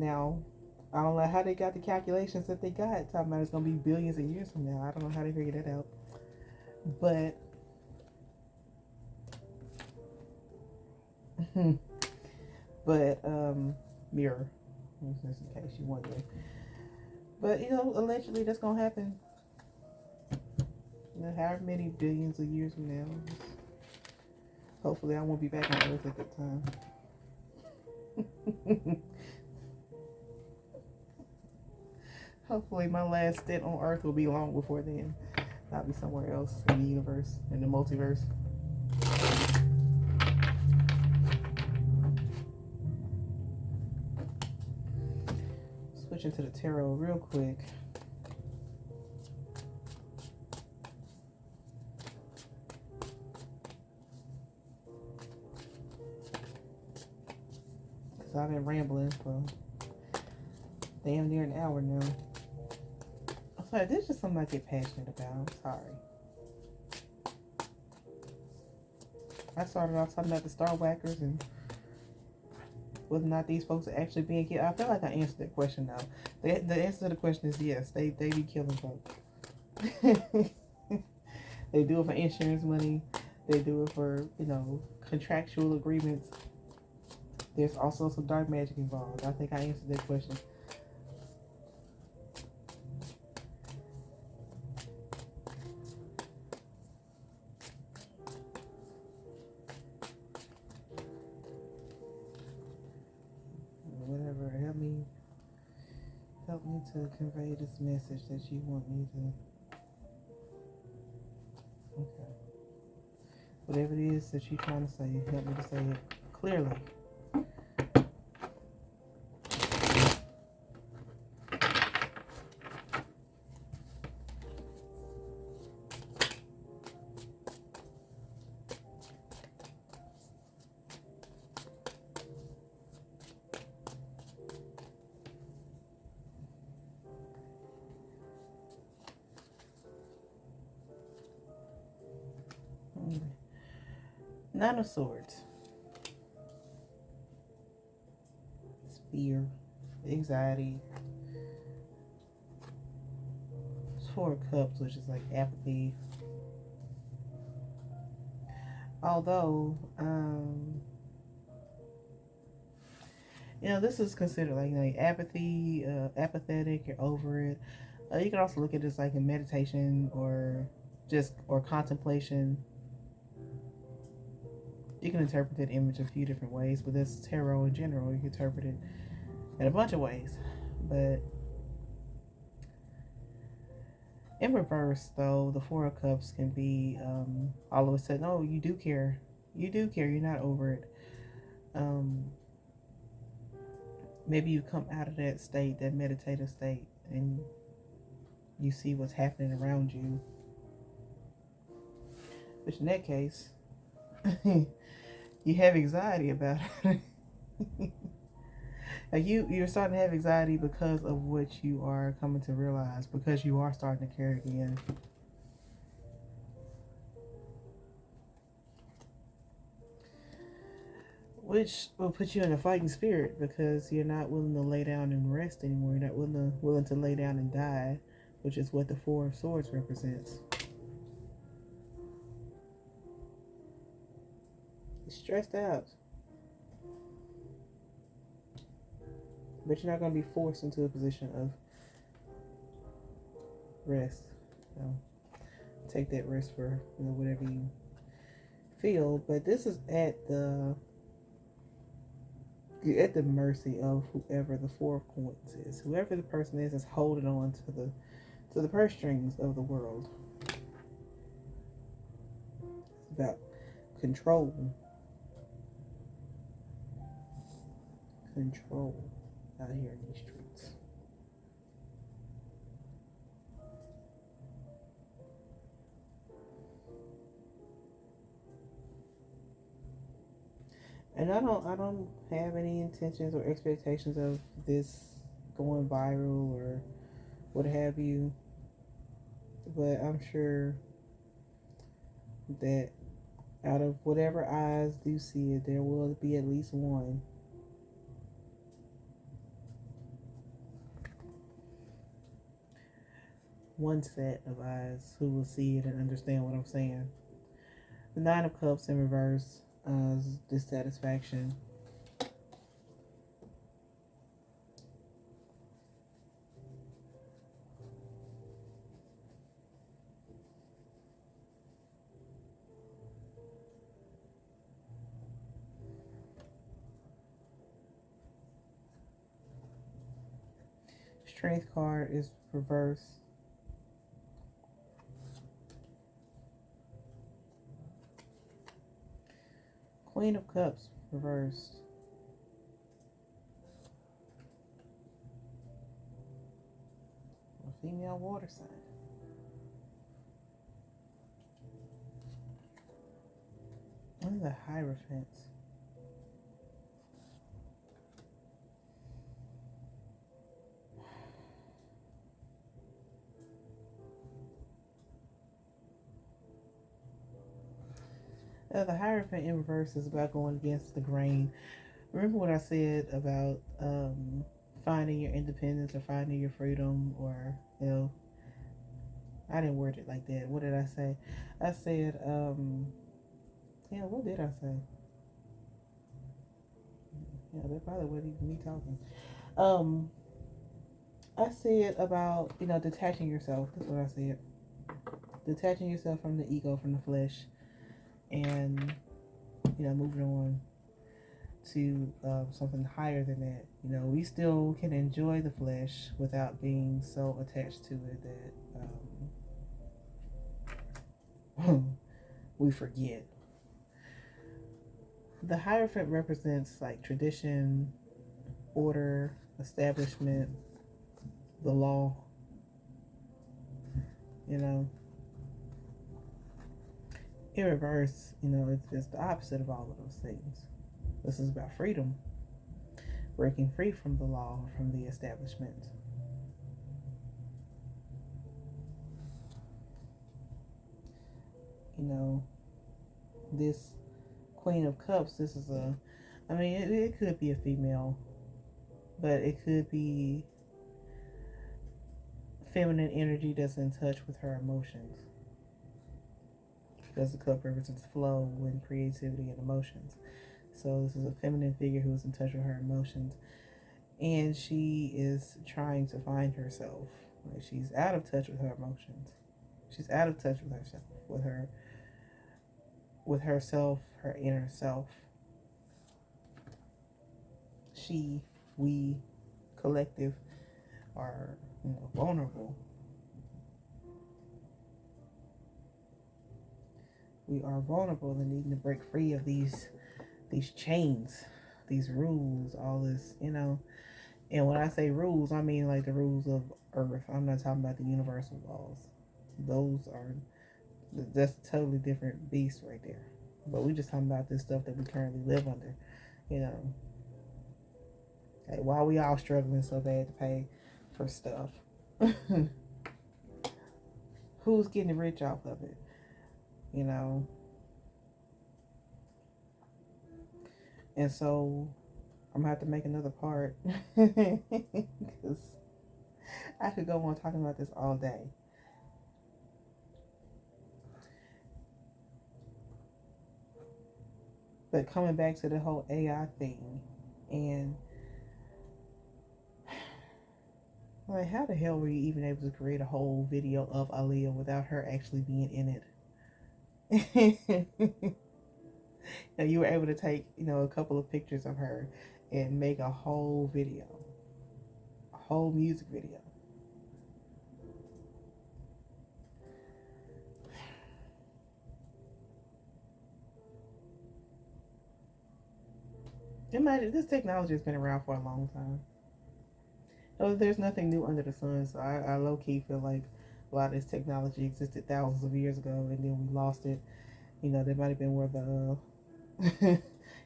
I don't know how they got the calculations that they got. Talking about it's going to be billions of years from now. I don't know how they figured that out. But But mirror, just in case you wonder. But allegedly that's gonna happen. However many billions of years from now. Hopefully, I won't be back on Earth at that time. Hopefully, my last stint on Earth will be long before then. I'll be somewhere else in the universe, in the multiverse. Switching to the tarot real quick. Because I've been rambling for damn near an hour now. I'm sorry, this is just something I get passionate about. I'm sorry. I started off talking about the Star Whackers and whether or not these folks are actually being killed. I feel like I answered that question now. The answer to the question is yes. They be killing folks. They do it for insurance money. They do it for, contractual agreements. There's also some dark magic involved. I think I answered that question. Whatever, help me to convey this message that you want me to. Okay. Whatever it is that you're trying to say, help me to say it clearly. Nine of Swords. It's fear, anxiety. It's Four of Cups, which is like apathy. Although, this is considered like apathy, apathetic, you're over it. You can also look at this like a meditation or contemplation. You can interpret that image a few different ways, but this tarot in general, you can interpret it in a bunch of ways. But in reverse, though, the Four of Cups can be all of a sudden, oh, you do care. You do care. You're not over it. Maybe you come out of that state, that meditative state, and you see what's happening around you. Which in that case, you have anxiety about it. Like you're starting to have anxiety because of what you are coming to realize, because you are starting to care again. Which will put you in a fighting spirit because you're not willing to lay down and rest anymore. You're not willing to lay down and die, which is what the Four of Swords represents. You're stressed out. But you're not going to be forced into a position of rest. So take that rest for whatever you feel. But this is you're at the mercy of whoever the Four of Coins is. Whoever the person is holding on to the purse strings of the world. It's about control. Control out here in these streets. And I don't have any intentions or expectations of this going viral or what have you. But I'm sure that out of whatever eyes do see it, there will be at least one set of eyes who will see it and understand what I'm saying. The Nine of Cups in reverse dissatisfaction. Strength card is reversed. Queen of Cups reversed. A female water sign. What are the Hierophants? The Hierophant in reverse is about going against the grain. Remember what I said about finding your independence or finding your freedom, or I didn't word it like that. What did I say? I said, yeah, what did I say? Yeah, that probably wasn't even me talking. Um, I said about detaching yourself. That's what I said. Detaching yourself from the ego, from the flesh, and moving on to something higher than that. We still can enjoy the flesh without being so attached to it that we forget. The Hierophant represents like tradition, order, establishment, the law. You know, in reverse, it's the opposite of all of those things. This is about freedom, breaking free from the law, from the establishment. This Queen of Cups, this is it could be a female, but it could be feminine energy that's in touch with her emotions. Because the cup represents flow and creativity and emotions. So this is a feminine figure who is in touch with her emotions. And she is trying to find herself. Like, she's out of touch with her emotions. She's out of touch with herself, with herself, her inner self. She, we, collective are vulnerable. We are vulnerable and needing to break free of these chains, these rules, all this, And when I say rules, I mean like the rules of Earth. I'm not talking about the universal laws. That's a totally different beast right there. But we just talking about this stuff that we currently live under. You know, like, why we all struggling so bad to pay for stuff? Who's getting rich off of it? And so I'm gonna have to make another part because I could go on talking about this all day. But coming back to the whole AI thing, and like, how the hell were you even able to create a whole video of Aaliyah without her actually being in it? You were able to take, a couple of pictures of her and make a whole video, a whole music video. This technology has been around for a long time. There's nothing new under the sun, so I low key feel like a lot of this technology existed thousands of years ago, and then we lost it. That might have been where the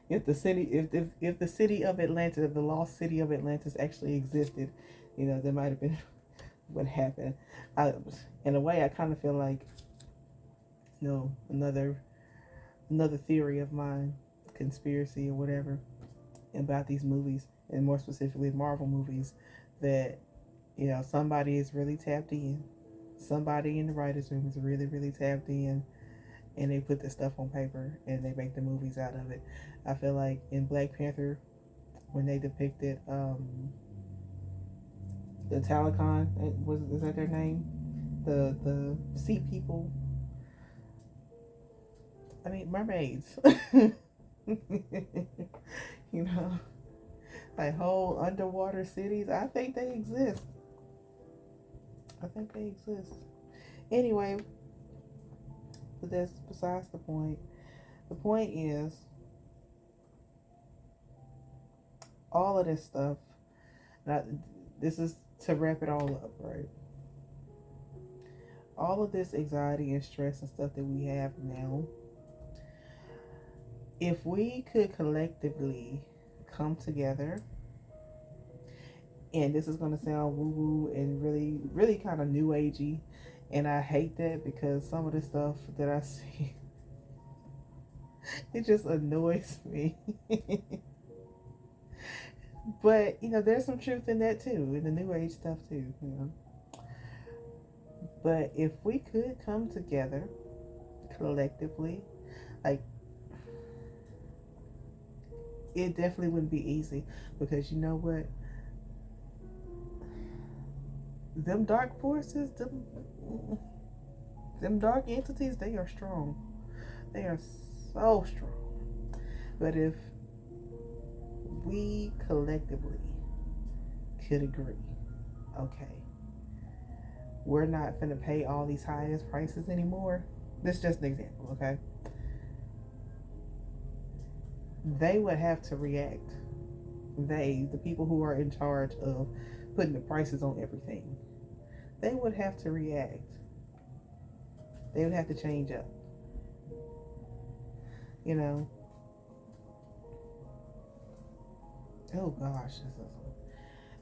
if the city of Atlantis, the lost city of Atlantis, actually existed, that might have been what happened. In a way, I kind of feel like, another theory of mine, conspiracy or whatever, about these movies, and more specifically Marvel movies, that somebody is really tapped in. Somebody in the writers' room is really, really tapped in, and they put this stuff on paper and they make the movies out of it. I feel like in Black Panther, when they depicted the Talicon, is that their name? The sea people. I mean mermaids. You know, like whole underwater cities. I think they exist. I think they exist. Anyway, but that's besides the point. The point is all of this stuff. Now, this is to wrap it all up, right? All of this anxiety and stress and stuff that we have now, if we could collectively come together, and this is going to sound woo woo and really, really kind of new agey, and I hate that because some of the stuff that I see, it just annoys me. But, you know, there's some truth in that too, in the new age stuff too, you know. But if we could come together collectively, like, it definitely wouldn't be easy because you know what? Them dark forces, them dark entities, they are strong. They are so strong. But if we collectively could agree, okay, we're not going to pay all these highest prices anymore. This is just an example, okay? They would have to react. The people who are in charge of putting the prices on everything, they would have to react. They would have to change up. You know? Oh gosh.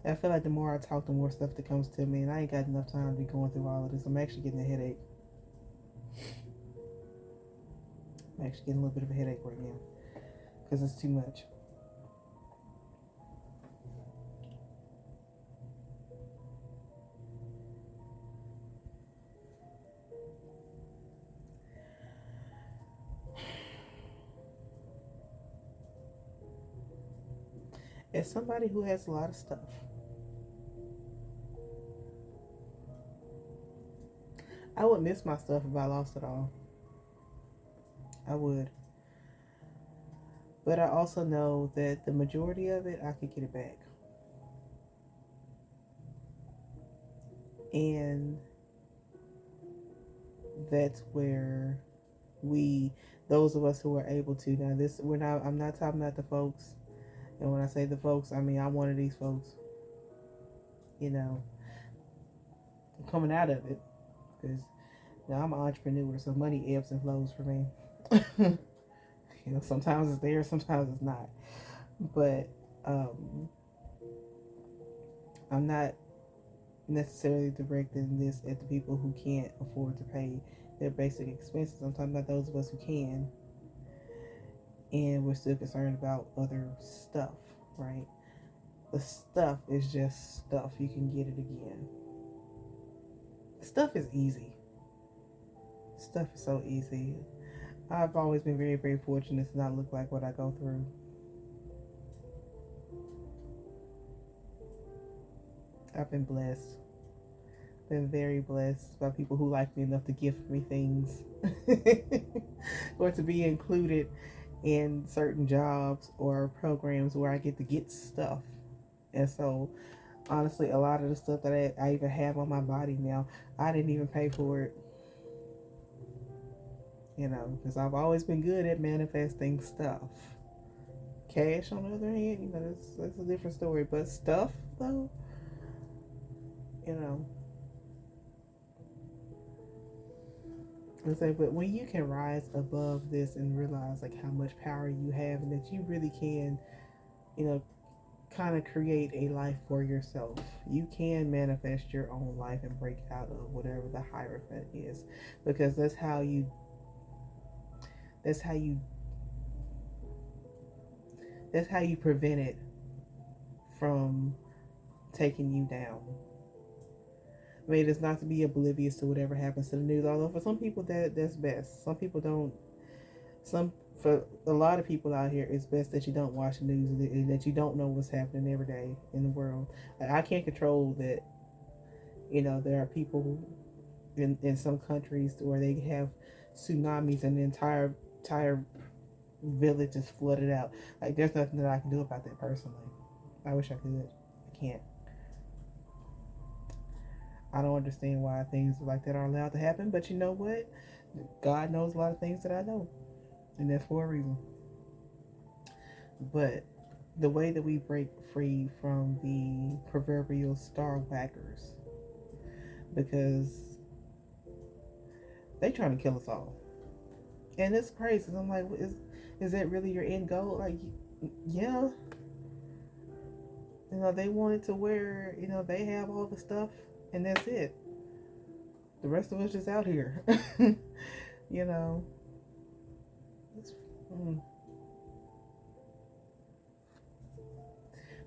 I feel like the more I talk, the more stuff that comes to me, and I ain't got enough time to be going through all of this. I'm actually getting a headache. I'm actually getting a little bit of a headache right now because it's too much. As somebody who has a lot of stuff, I would miss my stuff if I lost it all. I would. But I also know that the majority of it, I could get it back. And that's where those of us who are able to, now this, I'm not talking about the folks. And when I say the folks, I mean, I'm one of these folks. You know, I'm coming out of it because now I'm an entrepreneur, so money ebbs and flows for me. You know, sometimes it's there, sometimes it's not. But I'm not necessarily directing this at the people who can't afford to pay their basic expenses. I'm talking about those of us who can, and we're still concerned about other stuff, right? The stuff is just stuff. You can get it again. Stuff is easy. Stuff is so easy. I've always been very, very fortunate to not look like what I go through. I've been blessed. Been very blessed by people who like me enough to gift me things or to be included in certain jobs or programs where I get to get stuff. And so, honestly, a lot of the stuff that I even have on my body now, I didn't even pay for it. You know, because I've always been good at manifesting stuff. Cash, on the other hand, you know, that's a different story. But stuff, though, you know. I say, but when you can rise above this and realize like how much power you have and that you really can, you know, kind of create a life for yourself. You can manifest your own life and break out of whatever the hierophant is, because that's how you prevent it from taking you down. I mean, it's not to be oblivious to whatever happens to the news. Although for some people that's best. Some people don't. Some For a lot of people out here, it's best that you don't watch the news and that you don't know what's happening every day in the world. Like, I can't control that. There are people in some countries where they have tsunamis and the entire village is flooded out. Like, there's nothing that I can do about that personally. I wish I could. I can't. I don't understand why things like that are allowed to happen, but you know what? God knows a lot of things that I don't, and that's for a reason. But the way that we break free from the proverbial star whackers, because they trying to kill us all, and it's crazy. I'm like, is that really your end goal? Like, yeah, they wanted to where they have all the stuff, and that's it. The rest of us just out here, you know. It's, mm.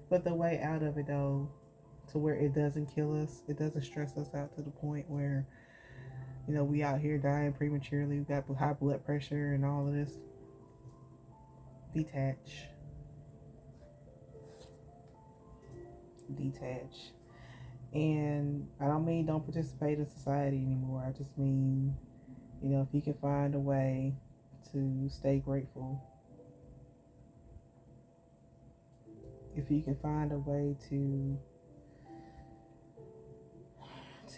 But the way out of it, though, to where it doesn't kill us, it doesn't stress us out to the point where we out here dying prematurely. We got high blood pressure and all of this. Detach. And I don't mean don't participate in society anymore. I just mean, if you can find a way to stay grateful, if you can find a way to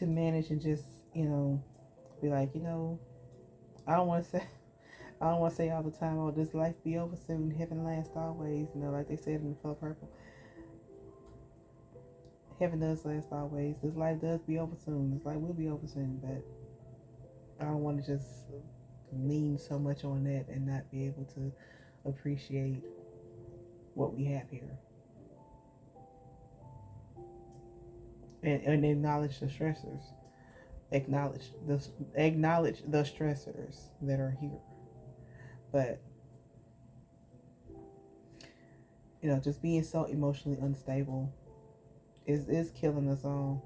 manage and just, be like, I don't want to say, all the time, oh, this life be over soon, heaven lasts always, like they said in The Color Purple. Heaven does last always. This life does be over soon. This life will be over soon, but I don't want to just lean so much on that and not be able to appreciate what we have here. And acknowledge the stressors. Acknowledge the stressors that are here. But just being so emotionally unstable is killing us all.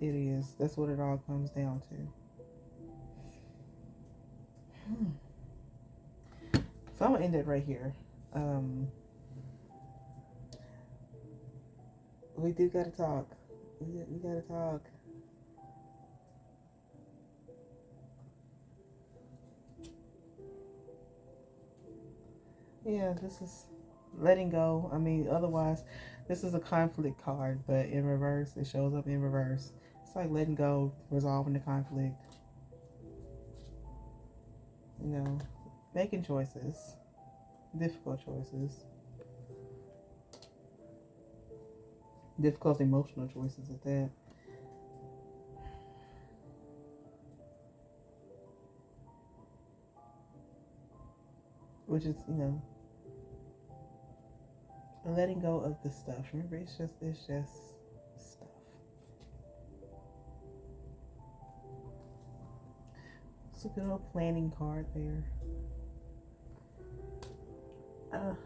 It is. That's what it all comes down to. So I'm gonna end it right here. We do gotta talk. We gotta talk. Yeah, this is letting go. I mean, otherwise, this is a conflict card, but in reverse, it shows up in reverse. It's like letting go, resolving the conflict. Making choices, difficult choices, difficult emotional choices at that. Which is, letting go of the stuff. Remember, it's just stuff. It's a good old planning card there. I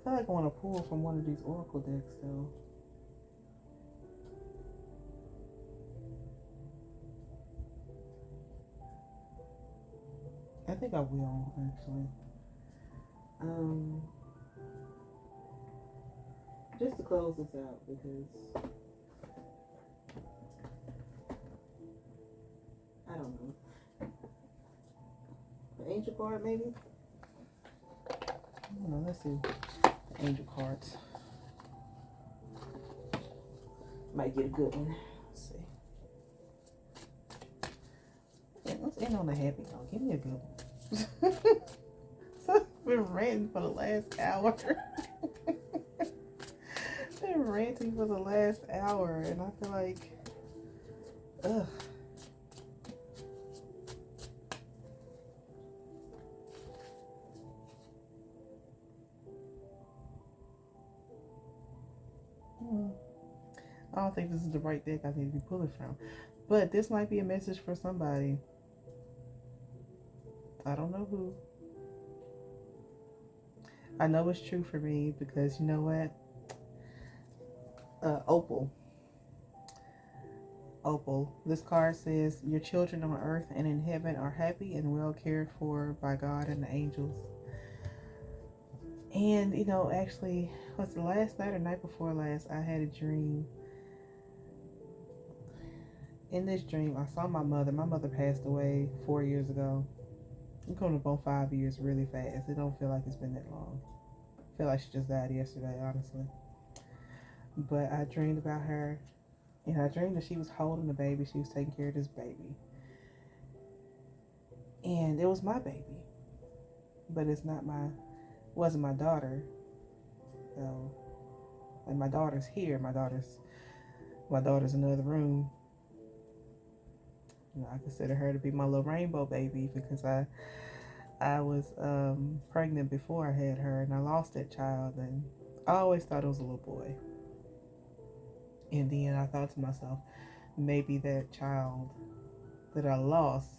feel like I want to pull from one of these oracle decks, though. I think I will, actually. Just to close this out, because I don't know. The angel card, maybe? I don't know, let's see. Angel cards. Might get a good one. Let's see. Yeah, let's end on a happy note. Give me a good one. So I've been ranting for the last hour. Been ranting for the last hour, and I feel like, ugh. I don't think this is the right deck I need to be pulling from, but this might be a message for somebody. I don't know who. I know it's true for me because you know what? Opal. Opal. This card says, your children on earth and in heaven are happy and well cared for by God and the angels. And, actually, was the last night or night before last, I had a dream. In this dream, I saw my mother. My mother passed away 4 years ago. I'm coming up on 5 years really fast. It don't feel like it's been that long. I feel like she just died yesterday, honestly. But I dreamed about her. And I dreamed that she was holding the baby. She was taking care of this baby. And it was my baby. But wasn't my daughter. So, and my daughter's here. My daughter's in the other room. I consider her to be my little rainbow baby because I was pregnant before I had her, and I lost that child, and I always thought it was a little boy. And then I thought to myself, maybe that child that I lost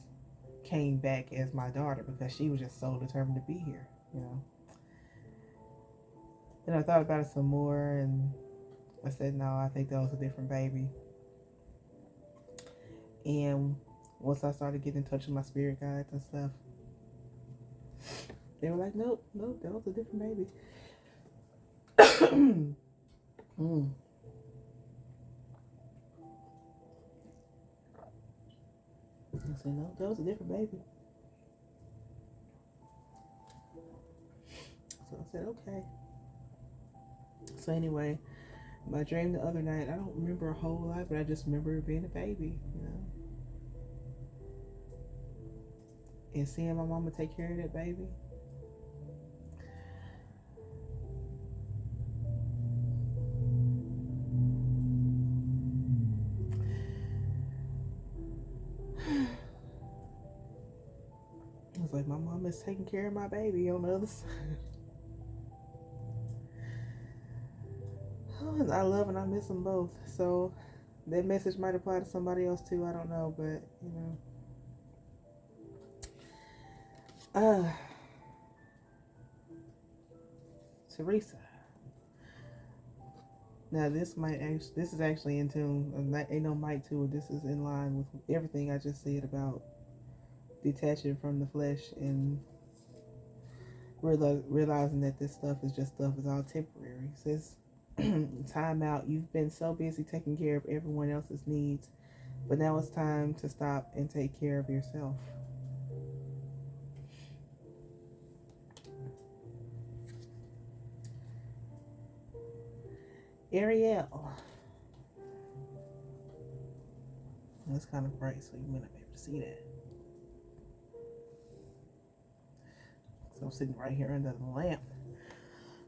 came back as my daughter because she was just so determined to be here, And I thought about it some more, and I said, no, I think that was a different baby. And once I started getting in touch with my spirit guides and stuff, they were like, nope, that was a different baby. I said, no, that was a different baby. So I said, okay. So anyway, my dream the other night, I don't remember a whole lot, but I just remember it being a baby, And seeing my mama take care of that baby. It was like my mom is taking care of my baby on the other side. I love and I miss them both. So that message might apply to somebody else too. I don't know, but Teresa. Now this is actually in tune. Ain't no mic to it. This is in line with everything I just said about detaching from the flesh and realizing that this stuff is all temporary. It says, time out. You've been so busy taking care of everyone else's needs, but now it's time to stop and take care of yourself. Ariel. It's kind of bright, so you may not be able to see that. So I'm sitting right here under the lamp.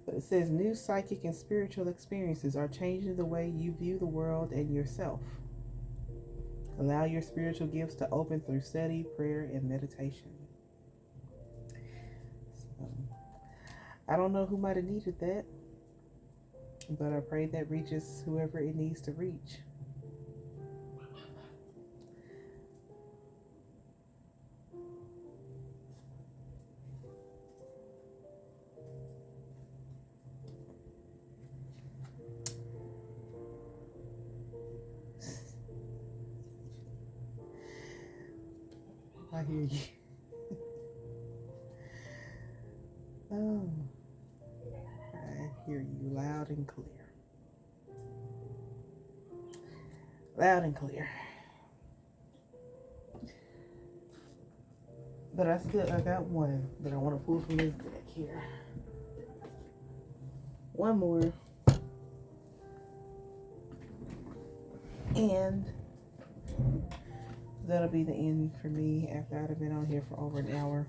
But it says, new psychic and spiritual experiences are changing the way you view the world and yourself. Allow your spiritual gifts to open through study, prayer, and meditation. So, I don't know who might have needed that, but I pray that reaches whoever it needs to reach. I hear you. Oh, I hear you loud and clear. Loud and clear. But I got one that I want to pull from this deck here. One more. And that'll be the end for me after I've been on here for over an hour.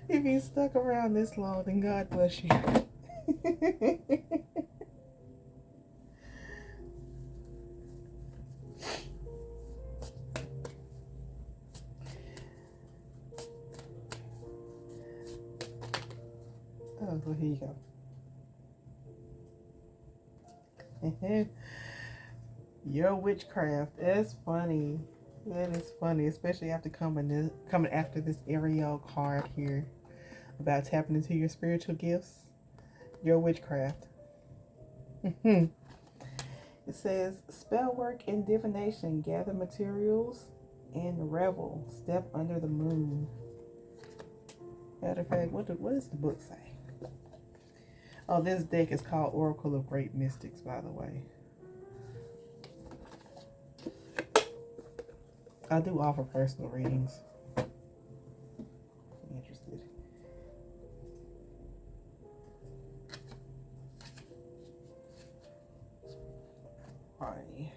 If you stuck around this long, then God bless you. Oh, well, here you go. Your witchcraft. That's funny. That is funny, especially after coming after this Ariel card here about tapping into your spiritual gifts. Your witchcraft. It It says, spell work and divination, gather materials and revel, step under the moon. Matter of fact, what does the book say? Oh, this deck is called Oracle of Great Mystics, by the way. I do offer personal readings. If you're interested. Alrighty.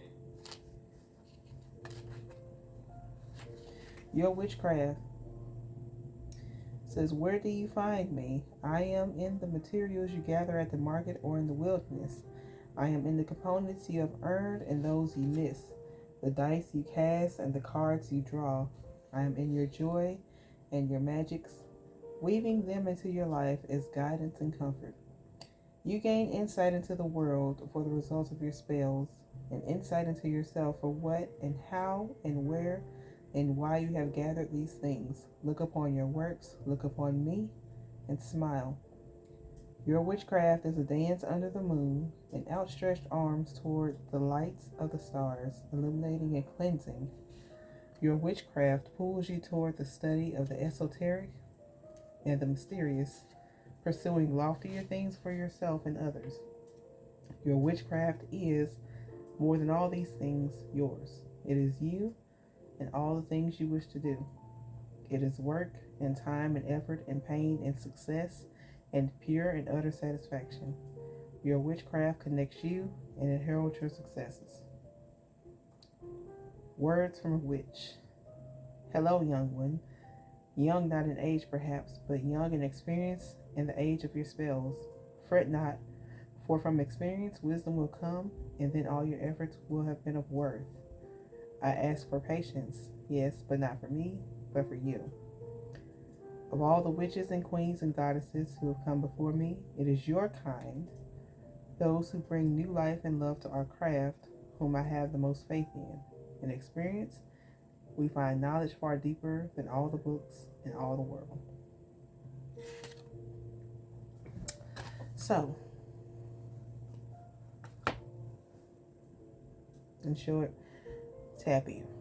Your witchcraft says, where do you find me? I am in the materials you gather at the market or in the wilderness. I am in the components you have earned and those you miss, the dice you cast and the cards you draw. I am in your joy and your magics, weaving them into your life as guidance and comfort. You gain insight into the world for the results of your spells, and insight into yourself for what and how and where and why you have gathered these things. Look upon your works, look upon me, and smile. Your witchcraft is a dance under the moon, and outstretched arms toward the lights of the stars, illuminating and cleansing. Your witchcraft pulls you toward the study of the esoteric and the mysterious, pursuing loftier things for yourself and others. Your witchcraft is, more than all these things, yours. It is you and all the things you wish to do. It is work and time and effort and pain and success and pure and utter satisfaction. Your witchcraft connects you and it heralds your successes. Words from a witch. Hello, young one. Young not in age perhaps, but young in experience and the age of your spells. Fret not, for from experience wisdom will come, and then all your efforts will have been of worth. I ask for patience, yes, but not for me, but for you. Of all the witches and queens and goddesses who have come before me, it is your kind, those who bring new life and love to our craft, whom I have the most faith in. In experience, we find knowledge far deeper than all the books in all the world. So, in short, tap in.